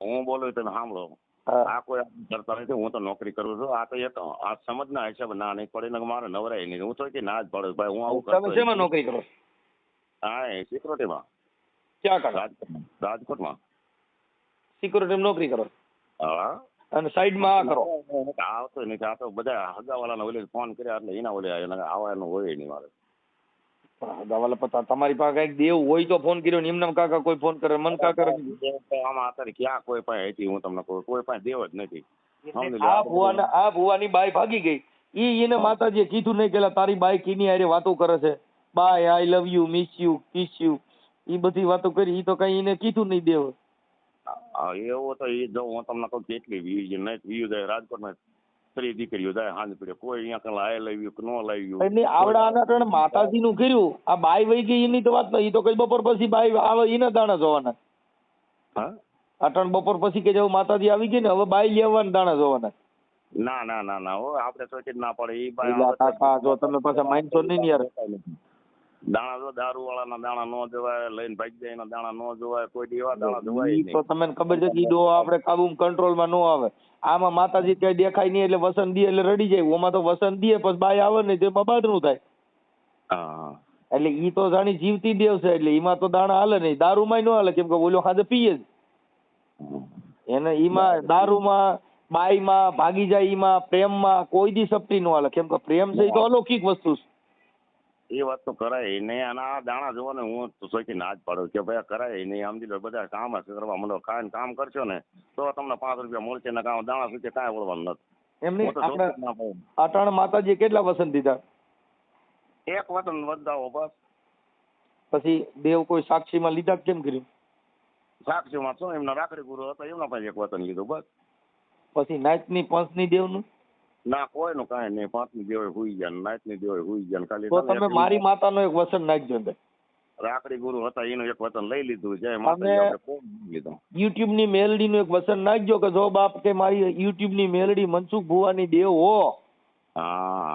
હું બોલું તમે સાંભળો, આ કોઈ કરતા નથી, હું તો નોકરી કરું છું. આ તો એક આ સમજના હિસાબે ના નહીં પડે ને મારે નવરાય નહીં. હું તો કે ના જ પડે ભાઈ, હું આવું કરતો. તમે શેમાં નોકરી કરો? હા, સિક્યોરિટીમાં. ક્યાં કરો? રાજકોટમાં સિક્યોરિટીમાં નોકરી કરો? હા. અને સાઈડમાં આ કરો. આવતો નથી. આ તો બધા હગાવાળાને ઓલે ફોન કર્યા એટલે એના ઓલે આવવાનું હોય નહીં મારે. હગાવાલા પતા તમારી પાસે કઈક દેવ હોય તો ફોન કર્યો ને એમના કાકા કોઈ ફોન કરે મન કાકા આમાં અત્યારે ક્યાં કોઈ પાસે હતી હું તમને કહું, કોઈ પાસે દેવ જ નથી. આ ભુવાની બાઈ ભાગી ગઈ. એને માતાજીએ કીધું નહીં કે તારી બાઈ કીની હારે વાતો કરે છે, bye I love you, miss you, kiss you, એ બધી વાતો કરી. ઈ તો કઈ એને કીધું નહીં દેવ. એવું તો એ જો હું તમને કહું કેટલી વ્યૂ જાય રાજકોટમાં 3 દીકરીઓ જાય હાંજ પડે, કોઈ અહીંયા કઈ આઈ love you know love you એટલે આવડા આના ત્રણ માતાજી નું કર્યું. આ બાઈ વહી ગઈ એની તો વાત નહીં. તો કઈ બપોર પછી બાઈ આવે એના દાણા જોવાના. હા અટણ બપોર પછી કે જેવું માતાજી આવી ગઈ ને હવે બાઈ લેવાના દાણા જોવાના. ના ના ના ના હો આપણે તો જ ના પડે. કાકા જો તમે પાછા માનશો નહીં યાર. દાણા જો દારૂ વાળાના દાણા નો જોવાય, લઈને ભાગી જાય એના દાણા નો જોવાય, કોઈ એવા દાણા જોવાય તો તમને ખબર છે કે ઈ ડોહો આપણે કાબુ કંટ્રોલમાં નો આવે. આમાં માતાજી કઈ દેખાય નહીં એટલે વસન દે એટલે રડી જાય. ઓમાં તો વસન દે પછી બાઈ આવે ને તેમાં બાદરું થાય. એટલે ઈ તો જાણી જીવતી દેવ છે એટલે એમાં તો દાણા હાલે નહીં. દારૂમાં નો હાલે કેમ કે ઓલો ખાધે પીએ જ. એને ઈમાં દારૂમાં બાઈમાં ભાગી જાય, ઈમાં પ્રેમમાં કોઈ દી સપટી નો હાલે કેમ કે પ્રેમ છે એ તો અલૌકિક વસ્તુ છે. એ વાત તો કરાય નહીં. આના દાણા જોવા ને હું તો સોચી ના જ પાડું કે ભાઈ કરાય નહીં. સમજી લો બધા કામ કરવા માંડો, ખાઈને કામ કરશો ને તો તમને 5 રૂપિયા મળશે ને કામ દાણા સુધી કાંઈ વળવાનું નથી. એમની આપણે અટાણ માતાજી કેટલા વસન દીધા? એક વતન વધાવો બસ. પછી દેવ કોઈ સાક્ષીમાં લીધા કેમ કર્યું? સાક્ષીમાં શું એમના રાખડી ગુરુ હતો એમના પાસે એક વતન લીધું બસ. પછી નાચની પંચની દેવનું ના કોઈનું કાંઈ નહીં. 5ની દેવે હુઈ ગયા, નાચની દેવે હુઈ ગયા. ખાલી તો તમે મારી માતાનો એક વસન નાખજો અંદર. રાખડી ગુરુ હતા એનું એક વતન લઈ લીધું. જય માતાજી આપણે કોઈ લીધું. યુટ્યુબ ની મેલડી નું એક વસન નાખજો કે જો બાપ કે મારી યુટ્યુબ ની મેલડી મનસુખ ભુવાની દેવ હો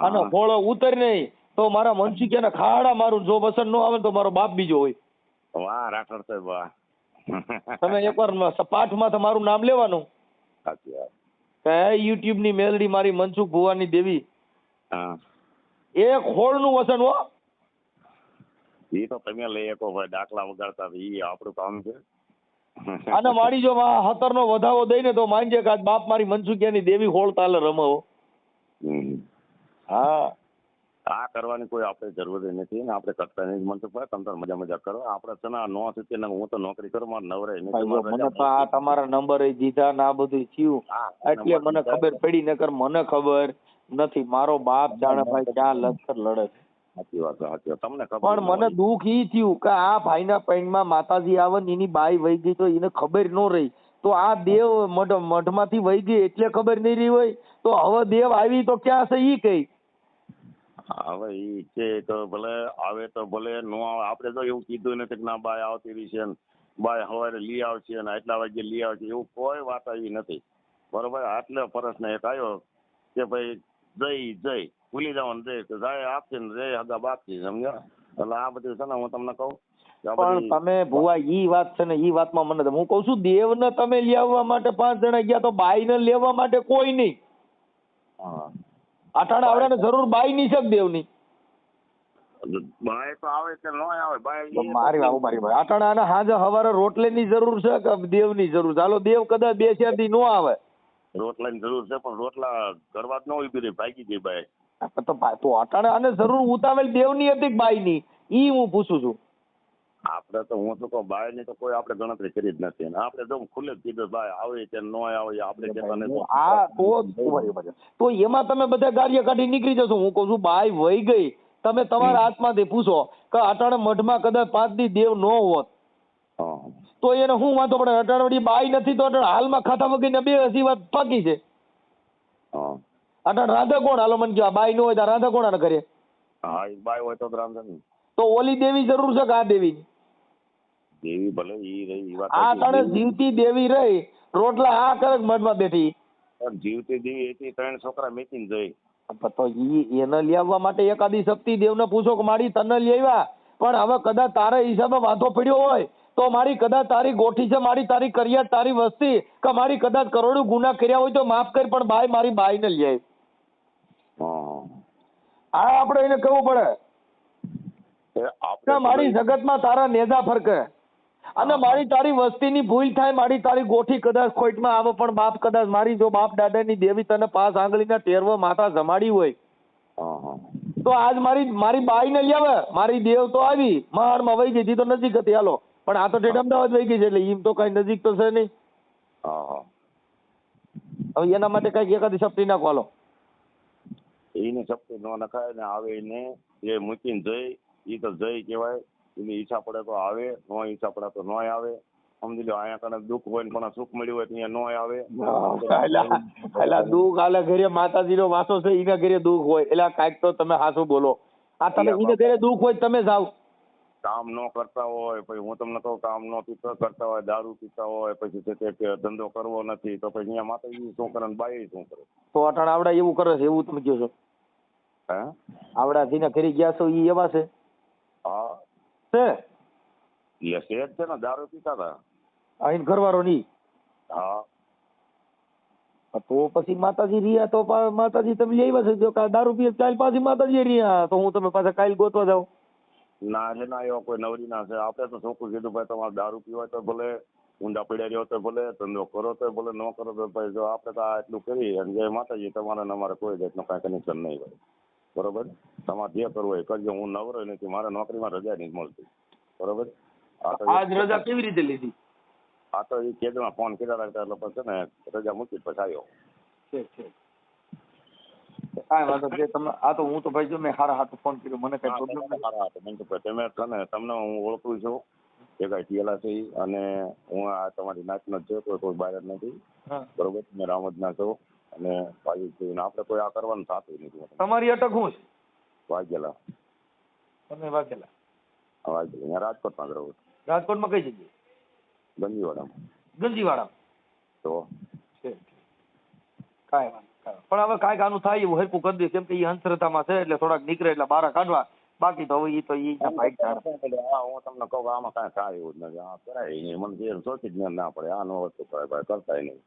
અને ફોળો ઉતર નહીં તો મારા મનસુખિયાના ખાડા મારું. જો વસન નો આવે તો મારો બાપ બીજો હોય. વાહ રાઠોડ સાહેબ વાહ. તમે એકવાર પાઠમાં તમારું નામ લેવાનું સાચી વાત કે યુટ્યુબ ની મેલડી મારી મનસુખ ભુવાની દેવી. એક હોળ નું વસન હો. એ તો તમે લઈ શકો ભાઈ દાખલા વગાડતા એ આપણું કામ છે. અને મારી જો 17 નો વધાવો દઈને તો માનજે કે આજ બાપ મારી મનસુખિયાની દેવી હોળ તાલે રમે હો. હા આ કરવાની કોઈ આપણે જરૂર નથી ને આપણે કરતા નહીં. મનસુખભાઈ તમે તો મજા કરો. આપણે છે ને નો છે હું તો નોકરી કરું મારે નવરાય મને તો આ તમારા નંબર દીધા ને આ બધું થયું એટલે મને ખબર પડી. નકર મને ખબર નથી. મારો બાપ જાણે ભાઈ ક્યાં લશ્કર લડે છે. સાચી વાત સાચી વાત તમને ખબર. પણ મને દુઃખ ઈ થયું કે આ ભાઈના પૈણમાં માતાજી આવે ને એની બાઈ વહી ગઈ તો એને ખબર ન રહી. તો આ દેવ મઢમાંથી વહી ગઈ એટલે ખબર નહીં રહી હોય તો હવે દેવ આવી તો ક્યાં છે ઈ કઈ. હવે ઈ છે તો ભલે આવે તો ભલે નો આવે. આપણે તો એવું કીધું નથી કે ના બાય આવતી રહી છે બાય સવારે લઈ આવશે ને આટલા વાગે લઈ આવશે એવું કોઈ વાત આવી નથી. બરોબર. આટલે પ્રશ્ન એક આવ્યો કે ભાઈ જય ભૂલી જવાનું જય આપશે ને જય હગા બાપથી સમજ્યા. એટલે આ બધું છે ને હું તમને કહું પણ તમે ભુવા ઈ વાત છે ને ઈ વાતમાં મને હું કઉ છું દેવને તમે લઈ આવવા માટે 5 જણા ગયા તો બાઈને લેવા માટે કોઈ નહીં. અટાણે આવડાને જરૂર બાઈ ની છે દેવની. બાય તો આવે કે ન આવે બાય મારી અટાણે આને હાજે હવારે રોટલીની જરૂર છે કે દેવની જરૂર છે? હાલો દેવ કદાચ 2-4 દી નો આવે. રોટલાની જરૂર છે પણ રોટલા કરવા જ ન ઉભી રહી ભાગી ગઈ બાય. તો અટાણે આને જરૂર ઉતાવેલ દેવની હતી કે બાઈની ઈ હું પૂછું છું. આપણે તો હું તો કહું બાય ની તો કોઈ આપણે ગણતરી કરી જ નથી. આપણે જો ખુલ્લે જ કીધું બાય આવે કે ન આવે આપણે કહેતા તો એમાં તમે બધા કાર્ય કાઢી નીકળી જશો. હું કઉ છું બાય વહી ગઈ તમે તમારા હાથમાંથી પૂછો કે અટાણે મઢમાં કદાચ 5 દી દેવ ન હોત તો એને શું વાંધો પડે? અટાણે વળી બાઈ નથી તો અટાણે હાલમાં ખાતા વગર બે હસી વાત પાકી છે. અટાણે રાધા કોણ? હાલો મને કહો બાઈ ન હોય તો રાધા કોણ કરે? બાય હોય તો રાધા નહીં. તો ઓલી દેવી જરૂર છે કે આ દેવી? દેવી ભલે ઈ રહી વાત. આ તને જીવતી દેવી રહી રોટલા આ કરે મઢમાં બેઠી. જીવતી દેવી હતી 3 છોકરા મેકીને જઈ. તો ઈ એને લઈ આવવા માટે એકાદી શક્તિ દેવને પૂછો કે મારી તને લઈ આવ્યા પણ હવે કદાચ તારા હિસાબે વાંધો પડ્યો હોય તો મારી કદાચ તારી ગોઠી છે મારી તારી કરિયાત તારી વસ્તી કે મારી કદાચ કરોડો ગુના કર્યા હોય તો માફ કર પણ બાઈ મારી બાઈને લઈ આવી. આ આપણે એને કહેવું પડે મારી જગતમાં તારા નેજા ફરકે. અને મારી તારી વસ્તીની ભૂલ થાય, મારી તારી ગોઠી કદાચ ખોટમાં આવે, પણ બાપ કદાચ મારી જો બાપ દાદાની દેવી તને 5 આંગળીના ટેરવો માથા જમાડી હોય તો આજ મારી બાઈ ને લેવે, મારી દેવ તો આવી મહાડમાં વહી ગઈ, તો નજીક હતી હાલો, પણ આ તો ઠેઠ અમદાવાદ વહી ગઈ છે, એટલે એમ તો કઈ નજીક તો છે નહીં. હવે એના માટે કઈક એકાદી સપ્તી નાખો હાલો. એને સપ્તી ન નખાય ને આવે એને એ મૂકીને જઈ, એ તો જઈ કહેવાય. એની ઈચ્છા પડે તો આવે, નો ઈચ્છા પડે તો ન આવે. સમજી લો અહીંયા કને દુઃખ હોય ને પણ સુખ મળ્યું હોય તો અહીંયા ન આવે. એટલે દુઃખ આલે ઘરે માતાજીનો વાસો છે, એના ઘરે દુઃખ હોય, એટલે કાંઈક તો તમે હાસું બોલો. આ તમે એને ઘરે દુઃખ હોય તમે જાવ. કામ ન કરતા હોય, પછી હું તમને કહું કામ ન કરતા હોય, દારૂ પીતા હોય, પછી કે ધંધો કરવો નથી, તો પછી અહીંયા માતાજી શું કરે ને બાઈ શું કરે? તો અટાણ આવડા એવું કરે છે એવું તમે કહો છો? હે આવડા જેના ઘરે ગયા છો એ એવા છે? હા છે એટલે છે જ છે ને, દારૂ પીતા હતા. આઈને ઘરવાળો નહીં? હા તો પછી માતાજી રહ્યા તો માતાજી તમે લઈ આવ્યા છે, જો દારૂ પીએ કાલ પાછી માતાજી રહ્યા તો હું તમે પાછા કાલ ગોતવા જાઉં? ના એટલે ના, એવા કોઈ નવરી ના છે. આપણે તો ચોખ્ખું કીધું ભાઈ તમારે દારૂ પીવાય તો ભલે, ઊંડા પડ્યા રહ્યો તો ભલે, ધંધો કરો તો ભલે, ન કરો તો ભાઈ જો આપણે તો આ એટલું કરી અને જય માતાજી, તમારે ને અમારે કોઈ જાતનું કાંઈ કનેક્શન નહીં હોય, બરોબર? તમારે જે કરવું હોય કરજો, હું નવરો નથી, મારે નોકરીમાં રજા નહીં મળતી, બરોબર? આજ રજા કેવી રીતે લીધી? આ તો એ કેદમાં ફોન કર્યા હતા એટલે પછી ને રજા મૂકી પછી આવ્યો. કાંઈ વાંધો નહીં, તમે આ તો હું તો ભાઈ જો મેં હારા હાથ ફોન કર્યો, મને કઈ પ્રોબ્લેમ નથી. તમે તમને હું ઓળખું છું, એ કઈ ટીએલા છે અને હું આ તમારી નાચનો જ છે, કોઈ બહાર જ નથી, બરોબર? તમે રામજના છો અને ભાઈ છું, આપણે કોઈ આ કરવાનું થતું નથી. તમારી અટક હું છે? વાઘેલા. તમે વાઘેલા? વાઘેલા અહીંયા રાજકોટમાં જ રહું. રાજકોટમાં કઈ જગ્યાએ? ગંજીવાડામાં. ગંજીવાડા તો કાંઈ વાંધો પણ હવે કાંઈક આનું થાય એવું હરકું કરી દે, કેમ કે એ અંધશ્રદ્ધામાં છે એટલે થોડાક નીકળે એટલે બહાર કાઢવા, બાકી તો હવે એ તો ભાઈ હા હું તમને કહું કે આમાં કાંઈ થાય એવું જ નથી, આ કરાય નહીં, મને જે સોચી જ ના પડે, આ નો વસ્તુ કરાય ભાઈ, કરતાય નહીં.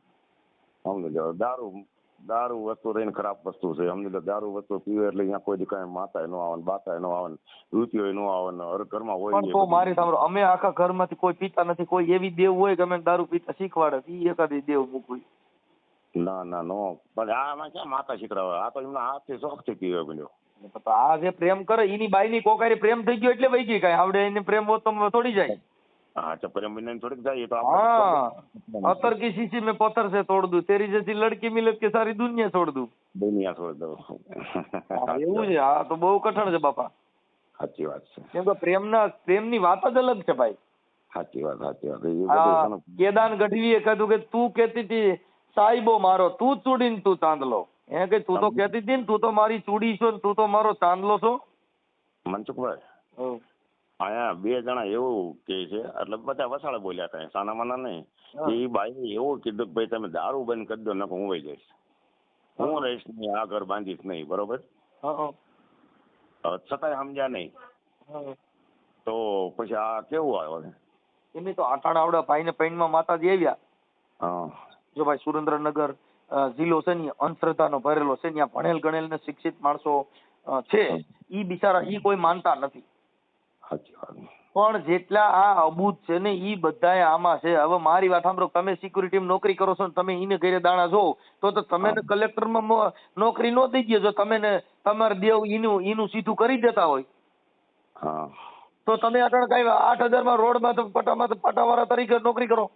સમજી લો દારૂ વસ્તુ રહીને ખરાબ વસ્તુ છે, સમજી લો દારૂ વસ્તુ પીવે એટલે અહીંયા કોઈ કાંઈ માતાય ન આવે, બાતાય ન આવે, રૂપિયો ન આવે, હર ઘરમાં હોય. પણ તો મારી સાંભળો, અમે આખા ઘરમાંથી કોઈ પીતા નથી, કોઈ એવી દેવ હોય કે અમે દારૂ પીતા શીખવાડે, એ એકાદી દેવ મૂકવી? ના ના નો, પણ આમાં ક્યાં માતા શીખડાવે, આ તો એમના હાથથી શોખથી પીવે બન્યો. આ જે પ્રેમ કરે એની બાઈની કોકારી પ્રેમ થઈ ગયો એટલે વહી ગઈ, કાંઈ આવડે એને પ્રેમ હોત તો થોડી જાય. હા તો પ્રેમ વિના થોડીક જાય તો. હા અતર કી શીશી મેં પથ્થર से तोड़ दूं, तेरी जैसी लड़की मिले के सारी दुनिया छोड़ दूं. દુનિયા છોડ દો. એવું છે? આ તો બહુ કઠણ છે બાપા. સાચી વાત છે, કેમ કે પ્રેમની વાત જ અલગ છે ભાઈ. સાચી વાત. કેદાન ગઢવીએ કહ્યું કે તું કહેતી હતી સાહેબો મારો, તું ચૂડીને તું ચાંદલો. એ કે તું તો કહેતી હતી ને તું તો મારી ચૂડી છો ને તું તો મારો ચાંદલો છો. મનસુખભાઈ અહીંયા 2 જણા એવું કે છે, એટલે બધા વસાળે બોલ્યા હતા, સાના માના નહીં. એ બાઈ એવું કીધું કે ભાઈ તમે દારૂ બંધ કરી દો ને હું વહી જઈશ, હું રહીશ નહીં, આ ઘર બાંધીશ નહીં, બરોબર? છતાંય સમજ્યા નહીં તો પછી આ કેવું આવે? એમની તો આટાણ આવડા ભાઈ ને પૈણમાં માતાજી આવ્યા. જો ભાઈ સુરેન્દ્રનગર જિલ્લો છે ને અંધશ્રદ્ધાનો ભરેલો છે, ત્યાં ભણેલ ગણેલ ને શિક્ષિત માણસો છે, ઈ બિચારા ઈ કોઈ માનતા નથી. પણ જેટલા આ અબૂત છે ને ઈ બધાય આમાં છે. હવે મારી વાત સાંભળો, તમે સિક્યુરિટીમાં નોકરી કરો છો ને તમે ઈને ઘરે દાણા જો તો તમે કલેક્ટરમાં નોકરી ન દઈ ગયો, જો તમે ને તમારે દેવ ઈનું સીધું કરી દેતા હોય તો તમે આગળ કઈ 8,000 માં રોડમાં પટાવાળા તરીકે નોકરી કરો.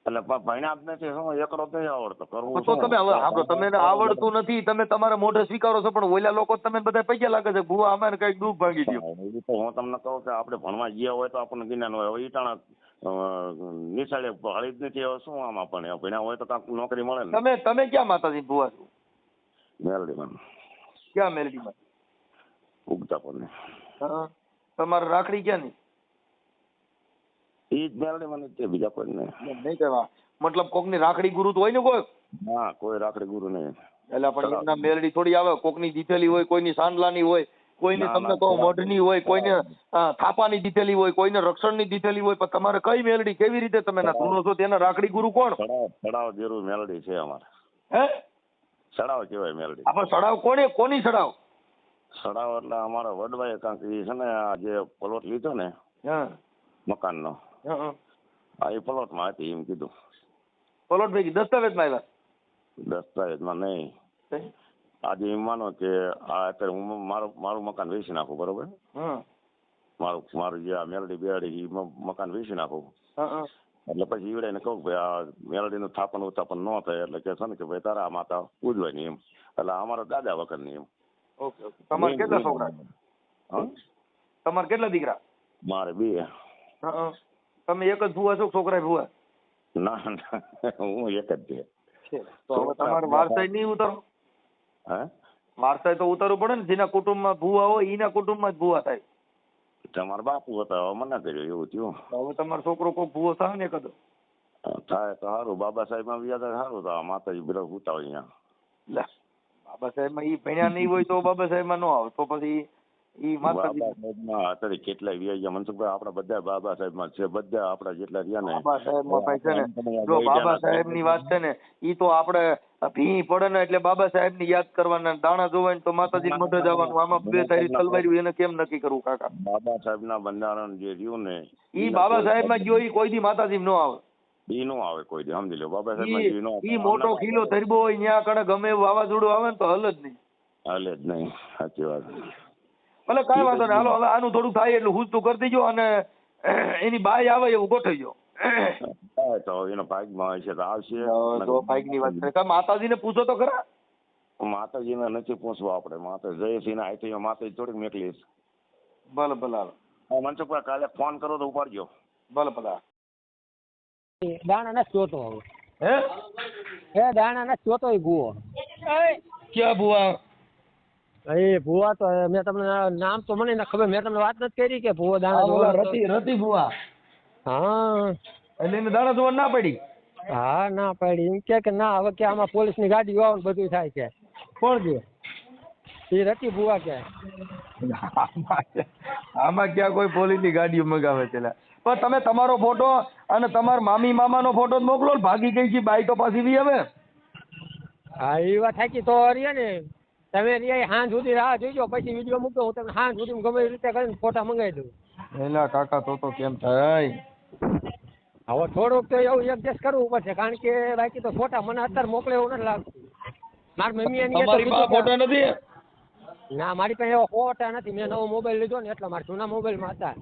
એટલે ભણ્યા જ નથી, શું એકડો નહીં આવડતો કરવું તો તમે હવે સાંભળો, તમને આવડતું નથી, તમે તમારા મોઢે સ્વીકારો છો, પણ ઓલા લોકો તમે બધા પૈસા લાગે છે ભૂવા અમારે કઈક દુઃખ ભાંગી દો. હું તમને કહું કે આપણે ભણવા ગયા હોય તો આપણને જ્ઞાન હોય, હવે ઈટાણા નિશાળે હળી જ નથી, હવે શું આમાં પણ ભણ્યા હોય તો કાંક નોકરી મળે ને. તમે ક્યાં માતાજી ભૂવા છો? મેલડીમાં. ક્યાં મેલડીમાં? ઉગતા પણ તમારે રાખડી ક્યાં ની? ઈ જ મેલડીમાં નથી, બીજા કોઈ નહીં કહેવા મતલબ કોકની રાખડી ગુરુ તો હોય ને કોઈ? ના કોઈ રાખડી ગુરુ નહીં. એટલે પણ એમના મેલડી થોડી આવે, કોકની દીધેલી હોય, કોઈની સાંડલાની હોય, કોઈની તમને કહો મઢની હોય, કોઈને થાપાની દીધેલી હોય, કોઈને રક્ષણની દીધેલી હોય, પણ તમારે કઈ મેલડી કેવી રીતે તમે ના ધૂનો છો? તેના રાખડી ગુરુ કોણ? સડાવ જેવું મેલડી છે અમારે. હે સડાવ કહેવાય મેલડી. આપણે સડાવ કોની સડાવ? સડાવ એટલે અમારા વડવાએ કાંક છે ને આ જે પ્લોટ લીધો ને મકાનનો, હા એ પ્લોટમાં હતી એમ કીધું. પ્લોટ ભેગી દસ્તાવેજમાં દસ્તાવેજમાં નહીં. આવ્યા? આજે એમ માનો કે આ અત્યારે હું મારું મકાન વેચી નાખું બરોબર. મારું જે આ મેલડી બેડી મકાન વેચી નાખું. એટલે પછી ઈવડે ને કહું કે ભાઈ આ મેલડીનું થાપણ ઉતાપણ ન થાય એટલે કે છે ને કે ભાઈ તારા માતા ઉજવાય નહીં એમ. એટલે અમારા દાદા વખતની એમ. Okay okay. તમારે કેટલા છોકરા? હા તમારે કેટલા દીકરા? મારે 2. તમે એક જ ભૂવા છો છોકરા ભૂવા? ના ના હું એક જ છે. તો હવે તમારે વારસાઈ નહીં ઉતારો? હે વારસાઈ તો ઉતારવું પડે ને. જેના કુટુંબમાં ભૂવા હોય એના કુટુંબમાં જ ભૂવા થાય. તમારા બાપુ હતા હવે મને કર્યું એવું થયું. હવે તમારો છોકરો કોઈ ભૂવો થાય ને કદો થાય તો સારું. બાબા સાહેબ માં વ્યાજ સારું તો માતાજી બધા ઉતા હોય અહીંયા. બાબા સાહેબ માં ઈ ભણ્યા નહીં હોય તો બાબા સાહેબ માં ન આવે તો પછી ઈ માતાજી બાબા સાહેબ માં અત્યારે કેટલાય વ્યાજ મનસુખભાઈ આપડા બધા બાબા સાહેબ માં છે. બધા આપડા જેટલા રહ્યા ને બાબા સાહેબ માં ભાઈ છે ને જો બાબા સાહેબ ની વાત છે ને ઈ તો આપડે ભી પડે ને એટલે બાબા સાહેબ ની યાદ કરવાના. દાણા જોવાય તો માતાજી મઢ જવાનું. આમાં 2 તારી તલવાર્યું એને કેમ નક્કી કરવું કાકા? બાબા સાહેબ ના બંધારણ જે રહ્યું ને ઈ બાબા સાહેબ માં ગયો ઈ કોઈ દી માતાજી ન આવે. ઈ નો આવે કોઈ દી સમજી લો. બાબા સાહેબ માં ઈ મોટો ખીલો ધરબો હોય ન્યા કણે ગમે એવું વાવાઝોડું આવે ને તો હલ જ નહીં. હાલે જ નહીં. સાચી વાત. ભલે કાંઈ વાંધો નહીં. હાલો હવે આનું થોડું થાય એટલું હુજતું કરી દેજો અને એની બાય આવે એવું ગોઠવજો. તો એનો ભાગમાં હોય છે તો આવશે. તો ભાગની વાત કરે. માતાજીને પૂછો તો ખરા. માતાજીને નથી પૂછવા આપણે. માતા જયસિંહ ના આઈ માતાજી થોડીક મેકલીશ. ભલે ભલે હાલો. મનસુખભાઈ કાલે ફોન કરો તો ઉપાડજો. ભલે ભલે. દાણા નથી જોતો હવે. હે દાણા નથી જોતો એ ભૂવો. ક્યાં ભુવા? એ ભૂવા તો મેં તમને નામ તો મને ખબર. મેં તમને વાત નથી કરી કે ભૂવો દાણા રતી ભુવા. હા એટલે એને દાણા જોવા ના પડી? હા ના પાડી. એમ કે ના હવે કે આમાં પોલીસ ની ગાડી આવે ને બધું થાય છે. કોણ છે એ રતી ભૂવા કે? આમાં ક્યાં કોઈ પોલીસ ની ગાડીઓ મગાવે છે? પણ તમે તમારો ફોટો અને તમારા મામી મામાનો ફોટો જ મોકલો. ભાગી ગઈ છે બાઈ તો પાછી બી હવે. હા એ વાત થાકી તો રે ને. તમે રે સાંજ સુધી રાહ જોઈજો પછી વિડીયો મૂકો. હું તમને સાંજ સુધી ગમે એ રીતે કરીને ફોટા મંગાવી દઉં. એલા કાકા તો કેમ થાય? હવે થોડુંક તો એવું એડજસ્ટ કરવું પડશે કારણ કે બાકી તો ફોટા મને અત્યારે મોકલે એવું નથી લાગતું. મારી મમ્મી ફોટો નથી? ના મારી પાસે એવા ફોટા નથી. મેં નવો મોબાઈલ લીધો ને એટલે મારા જૂના મોબાઈલમાં હતા.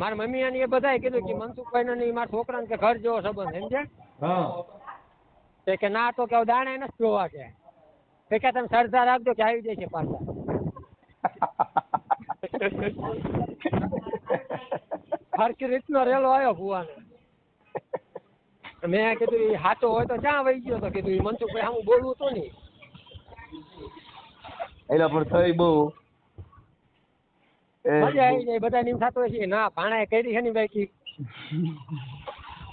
મારા મમ્મી અને એ બધાએ કીધું કે મનસુખભાઈ ને મારા છોકરાને કે ઘર જેવો સંબંધ સમજ્યા કે ના તો કે દાણા નથી જોવા કે તમે સરદાર રાખજો કે આવી જાય છે પાછા. હરકી રીતનો રેલો આવ્યો ભુવાને. મેં કીધું એ હાચો હોય તો ક્યાં વહી ગયો તો કીધું મનસુખભાઈ હું બોલવું તો નહીં. એલા પણ થઈ બહુ મજા આવી જાય. બધા એમ થતું હોય છે ના ભાણાએ કરી છે ને ભાઈ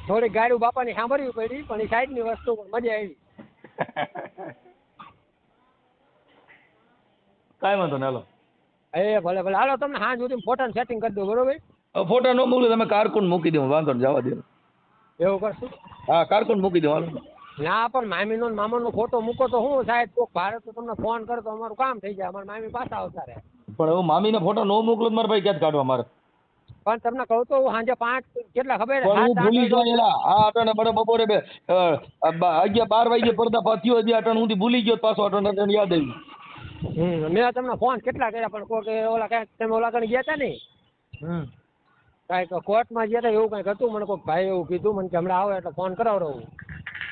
થોડીક ગાડી બાપાની સાંભળવી પડી પણ એ સાઈડ ની વસ્તુ પણ મજા આવી. કાંઈ વાંધો ને હાલો. એ ભલે ભલે હાલો તમને સાંજ સુધી ફોટા સેટિંગ કરી દો બરોબર. ફોટા નો મોકલો તમે કારકુન મૂકી દો. વાંધો ને જવા દો. એવું કરશું? હા કારકુન મૂકી દો હાલો. ના પણ મામીનો મામાનો ફોટો મૂકો તો હું સાહેબ કોક ભારત તો તમને ફોન કરે તો અમારું કામ થઈ જાય. અમારા મામી પાછા આવતા રહે. પણ હવે મામીને ફોટો નો મોકલો મારા ભાઈ ક્યાં કાઢવા મારે? પણ તમને કહું તો હું સાંજે 5 કેટલા ખબર હું ભૂલી ગયો. એલા આ અટણે બડે બપોરે 11-12 વાગે પડદા પાથ્યો હજી અટણ હું ભૂલી ગયો. પાછો અટણ યાદ આવી. મેં તમને ફોન કેટલા કર્યા પણ કોક ઓલા કઈ તમે ઓલા કઈ ગયા હતા ને કઈક કોર્ટમાં ગયા હતા એવું કઈક હતું. મને કોઈક ભાઈ એવું કીધું મને કે હમણાં આવે એટલે ફોન કરાવડાવું.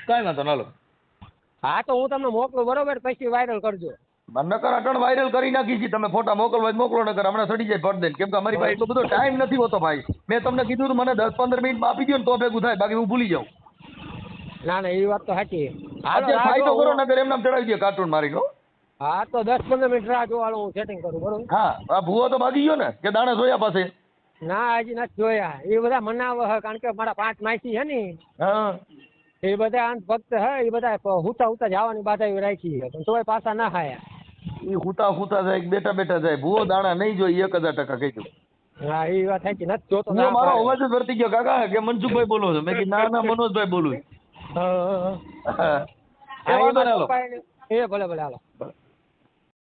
કાંઈ વાંધો ના. હા તો હું તમને મોકલું બરોબર પછી વાયરલ કરજો. નકર અટણ વાયરલ કરી નાખી છે. તમે ફોટા મોકલવા મોકલો નકર હમણાં સડી જાય પડદે. કેમ કે અમારી પાસે એટલો બધો ટાઈમ નથી હોતો ભાઈ. મેં તમને કીધું મને 10-15 મિનિટમાં આપી દો ને તો ભેગું થાય. બાકી હું ભૂલી જાઉં. ના ના એ વાત તો સાચી. ફાયદો કરો નકર એમ નામ ચડાવી દે કાર્ટૂન મારી. હા તો 10-15 મિનિટ રાહ જોવાળો હું સેટિંગ કરું બરોબર. હા આ ભૂવો તો ભાગી ગયો ને કે દાણા જોયા પાસે? ના હજી નથી જોયા. એ બધા મનાવે કારણ કે મારા 5 માસી છે ને એ બધા અંત ભક્ત હે. એ બધા હુતા જવાની બાધા એવી રાખી છે પણ તોય પાછા ના ખાયા. એ હુતા જાય બેઠા બેઠા જાય. ભૂવો દાણા નહીં જોઈ 1000% કહી દઉં. હા એ વાત સાચી નથી જોતો. મારો અવાજ જ વર્તી ગયો કાકા કે મનસુખભાઈ બોલો છો. મેં કીધું ના મનોજભાઈ બોલું. એ ભલે ભલે હાલો.